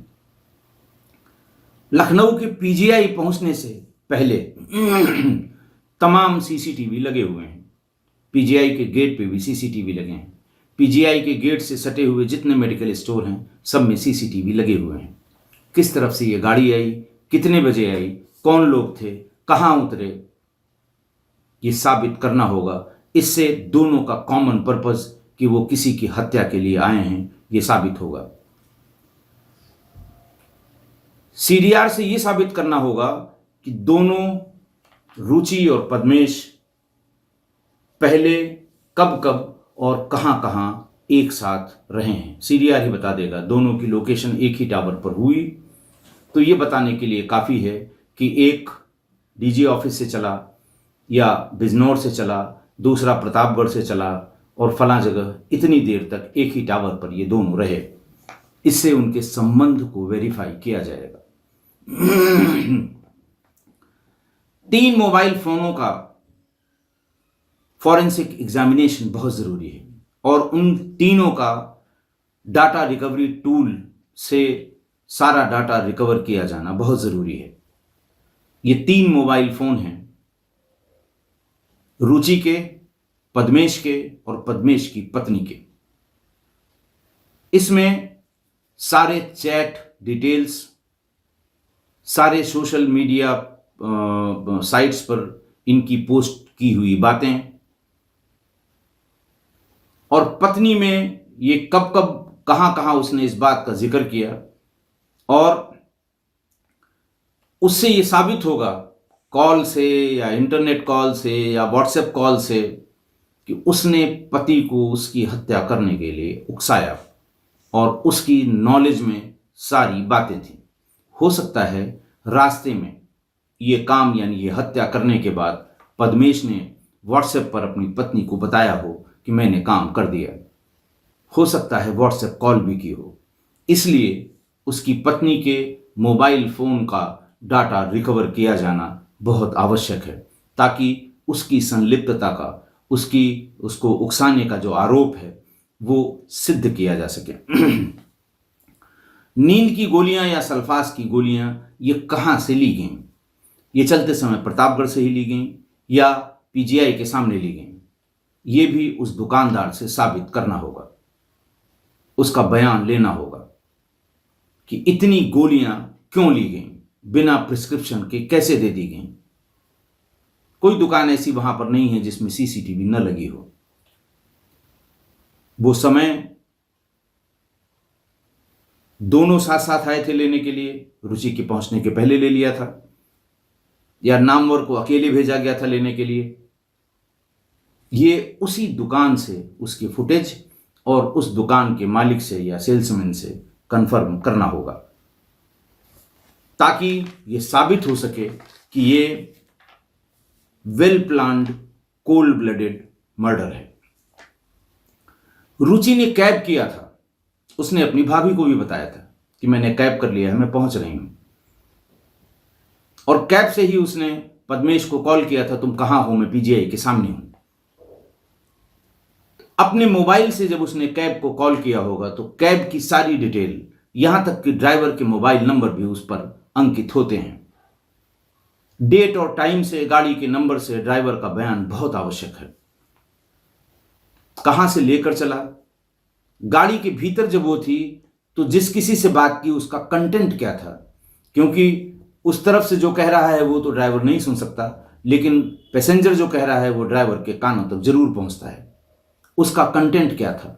लखनऊ के पीजीआई पहुंचने से पहले तमाम सीसीटीवी लगे हुए हैं। पीजीआई के गेट पे भी सीसीटीवी लगे हैं। पीजीआई के गेट से सटे हुए जितने मेडिकल स्टोर हैं सब में सीसीटीवी लगे हुए हैं। किस तरफ से ये गाड़ी आई, कितने बजे आई, कौन लोग थे, कहाँ उतरे, ये साबित करना होगा। इससे दोनों का कॉमन पर्पस कि वो किसी की हत्या के लिए आए हैं ये साबित होगा। सीडीआर से ये साबित करना होगा कि दोनों रुचि और पद्मेश पहले कब कब और कहां कहां एक साथ रहे हैं। सीडीआर ही बता देगा। दोनों की लोकेशन एक ही टावर पर हुई तो ये बताने के लिए काफ़ी है कि एक डीजी ऑफिस से चला या बिजनौर से चला, दूसरा प्रतापगढ़ से चला और फलां जगह इतनी देर तक एक ही टावर पर ये दोनों रहे। इससे उनके संबंध को वेरीफाई किया जाएगा। 3 मोबाइल फोनों का फॉरेंसिक एग्जामिनेशन बहुत जरूरी है और उन तीनों का डाटा रिकवरी टूल से सारा डाटा रिकवर किया जाना बहुत जरूरी है। ये 3 मोबाइल फोन हैं, रुचि के, पद्मेश के और पद्मेश की पत्नी के। इसमें सारे चैट डिटेल्स, सारे सोशल मीडिया साइट्स पर इनकी पोस्ट की हुई बातें, और पत्नी में ये कब कब कहां कहां उसने इस बात का जिक्र किया, और उससे ये साबित होगा कॉल से या इंटरनेट कॉल से या व्हाट्सएप कॉल से कि उसने पति को उसकी हत्या करने के लिए उकसाया और उसकी नॉलेज में सारी बातें थी। हो सकता है रास्ते में ये काम यानी ये हत्या करने के बाद पद्मेश ने व्हाट्सएप पर अपनी पत्नी को बताया हो कि मैंने काम कर दिया। हो सकता है व्हाट्सएप कॉल भी की हो। इसलिए उसकी पत्नी के मोबाइल फोन का डाटा रिकवर किया जाना बहुत आवश्यक है ताकि उसकी संलिप्तता का, उसको उकसाने का जो आरोप है वो सिद्ध किया जा सके। नींद की गोलियां या सल्फास की गोलियां ये कहां से ली गईं? ये चलते समय प्रतापगढ़ से ही ली गईं या पीजीआई के सामने ली गईं? ये भी उस दुकानदार से साबित करना होगा, उसका बयान लेना होगा कि इतनी गोलियां क्यों ली गईं, बिना प्रिस्क्रिप्शन के कैसे दे दी गईं। कोई दुकान ऐसी वहां पर नहीं है जिसमें सीसीटीवी न लगी हो। वो समय दोनों साथ साथ आए थे लेने के लिए, रुचि के पहुंचने के पहले ले लिया था या नामवर को अकेले भेजा गया था लेने के लिए। ये उसी दुकान से उसकी फुटेज और उस दुकान के मालिक से या सेल्समैन से कंफर्म करना होगा ताकि ये साबित हो सके कि ये well planned cold blooded murder है। रुचि ने कैब किया था, उसने अपनी भाभी को भी बताया था कि मैंने कैब कर लिया है, मैं पहुंच रही हूं, और कैब से ही उसने पद्मेश को कॉल किया था, तुम कहां हो? मैं पीजीआई के सामने हूं। अपने मोबाइल से जब उसने कैब को कॉल किया होगा तो कैब की सारी डिटेल, यहां तक कि ड्राइवर के मोबाइल नंबर भी उस पर अंकित होते हैं। डेट और टाइम से, गाड़ी के नंबर से ड्राइवर का बयान बहुत आवश्यक है। कहां से लेकर चला, गाड़ी के भीतर जब वो थी तो जिस किसी से बात की उसका कंटेंट क्या था, क्योंकि उस तरफ से जो कह रहा है वो तो ड्राइवर नहीं सुन सकता, लेकिन पैसेंजर जो कह रहा है वो ड्राइवर के कानों तक जरूर पहुंचता है। उसका कंटेंट क्या था।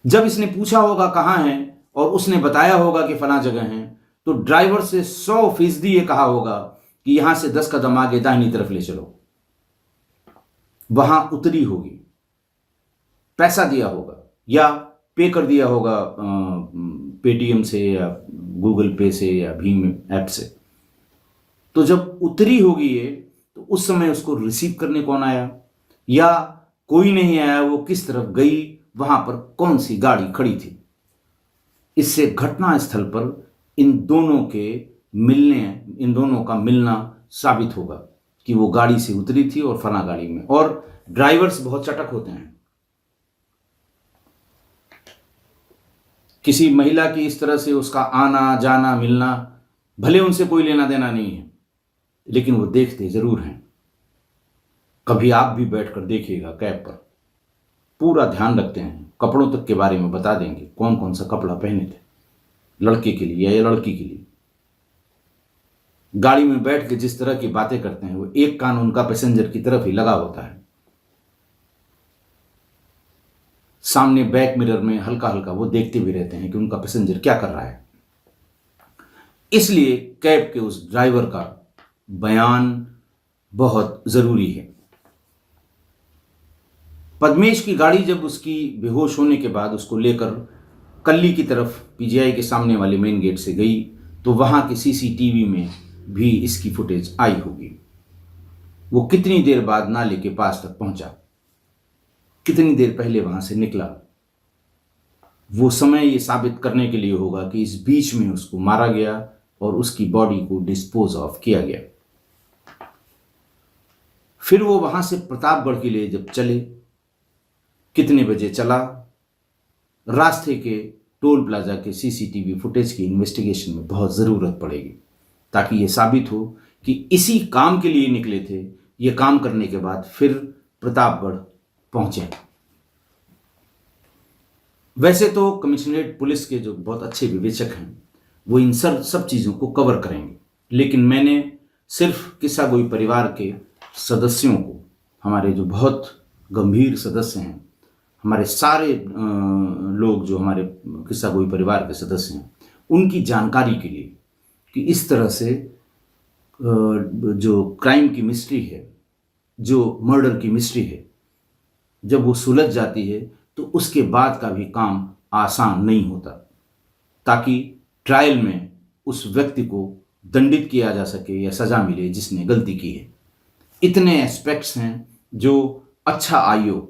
जब इसने पूछा होगा कहां है और उसने बताया होगा कि फला जगह है, तो ड्राइवर से 100% ये कहा होगा कि यहां से 10 कदम आगे दाहिनी तरफ ले चलो। वहां उतरी होगी, पैसा दिया होगा या पे कर दिया होगा पेटीएम से या गूगल पे से या भीम ऐप से। तो जब उतरी होगी ये, तो उस समय उसको रिसीव करने कौन आया या कोई नहीं आया, वो किस तरफ गई, वहां पर कौन सी गाड़ी खड़ी थी। इससे घटना स्थल पर इन दोनों का मिलना साबित होगा कि वो गाड़ी से उतरी थी और फला गाड़ी में। और ड्राइवर्स बहुत चटक होते हैं। किसी महिला की इस तरह से उसका आना जाना मिलना, भले उनसे कोई लेना देना नहीं है, लेकिन वो देखते जरूर हैं। कभी आप भी बैठकर देखिएगा कैब पर, पूरा ध्यान रखते हैं, कपड़ों तक के बारे में बता देंगे कौन कौन सा कपड़ा पहने थे, लड़के के लिए या लड़की के लिए। गाड़ी में बैठ के जिस तरह की बातें करते हैं, वो एक कान उनका पैसेंजर की तरफ ही लगा होता है। सामने बैक मिरर में हल्का हल्का वो देखते भी रहते हैं कि उनका पैसेंजर क्या कर रहा है। इसलिए कैब के उस ड्राइवर का बयान बहुत जरूरी है। पद्मेश की गाड़ी जब उसकी बेहोश होने के बाद उसको लेकर कल्ली की तरफ पीजीआई के सामने वाले मेन गेट से गई, तो वहां के सीसीटीवी में भी इसकी फुटेज आई होगी। वो कितनी देर बाद नाले के पास तक पहुंचा, कितनी देर पहले वहां से निकला। वो समय ये साबित करने के लिए होगा कि इस बीच में उसको मारा गया और उसकी बॉडी को डिस्पोज ऑफ किया गया। फिर वो वहां से प्रतापगढ़ के लिए जब चले, कितने बजे चला, रास्ते के टोल प्लाजा के सीसीटीवी फुटेज की इन्वेस्टिगेशन में बहुत ज़रूरत पड़ेगी, ताकि ये साबित हो कि इसी काम के लिए निकले थे। ये काम करने के बाद फिर प्रतापगढ़ पहुंचे। वैसे तो कमिश्नरेट पुलिस के जो बहुत अच्छे विवेचक हैं वो इन सब चीज़ों को कवर करेंगे, लेकिन मैंने सिर्फ किस्सा गोई परिवार के सदस्यों को, हमारे जो बहुत गंभीर सदस्य हैं, हमारे सारे लोग जो हमारे किस्सा गोई परिवार के सदस्य हैं, उनकी जानकारी के लिए कि इस तरह से जो क्राइम की मिस्ट्री है, जो मर्डर की मिस्ट्री है, जब वो सुलझ जाती है तो उसके बाद का भी काम आसान नहीं होता, ताकि ट्रायल में उस व्यक्ति को दंडित किया जा सके या सज़ा मिले जिसने गलती की है। इतने एस्पेक्ट्स हैं जो अच्छा आईओ,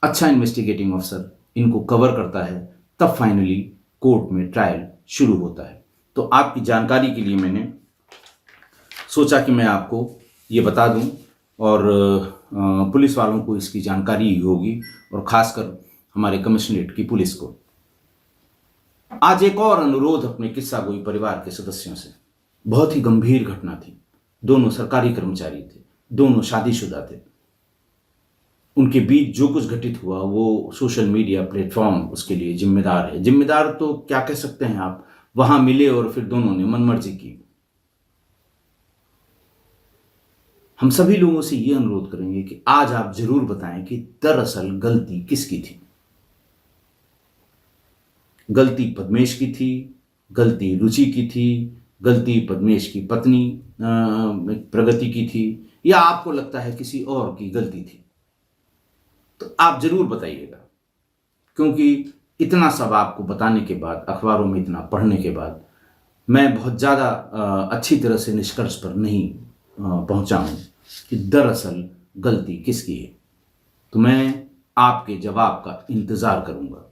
अच्छा इन्वेस्टिगेटिंग ऑफिसर इनको कवर करता है, तब फाइनली कोर्ट में ट्रायल शुरू होता है। तो आपकी जानकारी के लिए मैंने सोचा कि मैं आपको ये बता दूं, और पुलिस वालों को इसकी जानकारी ही होगी, और ख़ासकर हमारे कमिश्नरेट की पुलिस को। आज एक और अनुरोध अपने किस्सा गोई परिवार के सदस्यों से। बहुत ही गंभीर घटना थी। दोनों सरकारी कर्मचारी थे, दोनों शादीशुदा थे। उनके बीच जो कुछ घटित हुआ वो सोशल मीडिया प्लेटफॉर्म उसके लिए जिम्मेदार है। जिम्मेदार तो क्या कह सकते हैं आप, वहां मिले और फिर दोनों ने मनमर्जी की। हम सभी लोगों से ये अनुरोध करेंगे कि आज आप जरूर बताएं कि दरअसल गलती किसकी थी। गलती पद्मेश की थी, गलती रुचि की थी, गलती पद्मेश की पत्नी प्रगति की थी, या आपको लगता है किसी और की गलती थी? तो आप जरूर बताइएगा, क्योंकि इतना सब आपको बताने के बाद, अखबारों में इतना पढ़ने के बाद, मैं बहुत ज़्यादा अच्छी तरह से निष्कर्ष पर नहीं पहुंचा हूं कि दरअसल गलती किसकी है। तो मैं आपके जवाब का इंतज़ार करूंगा।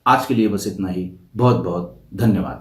आज के लिए बस इतना ही। बहुत बहुत धन्यवाद।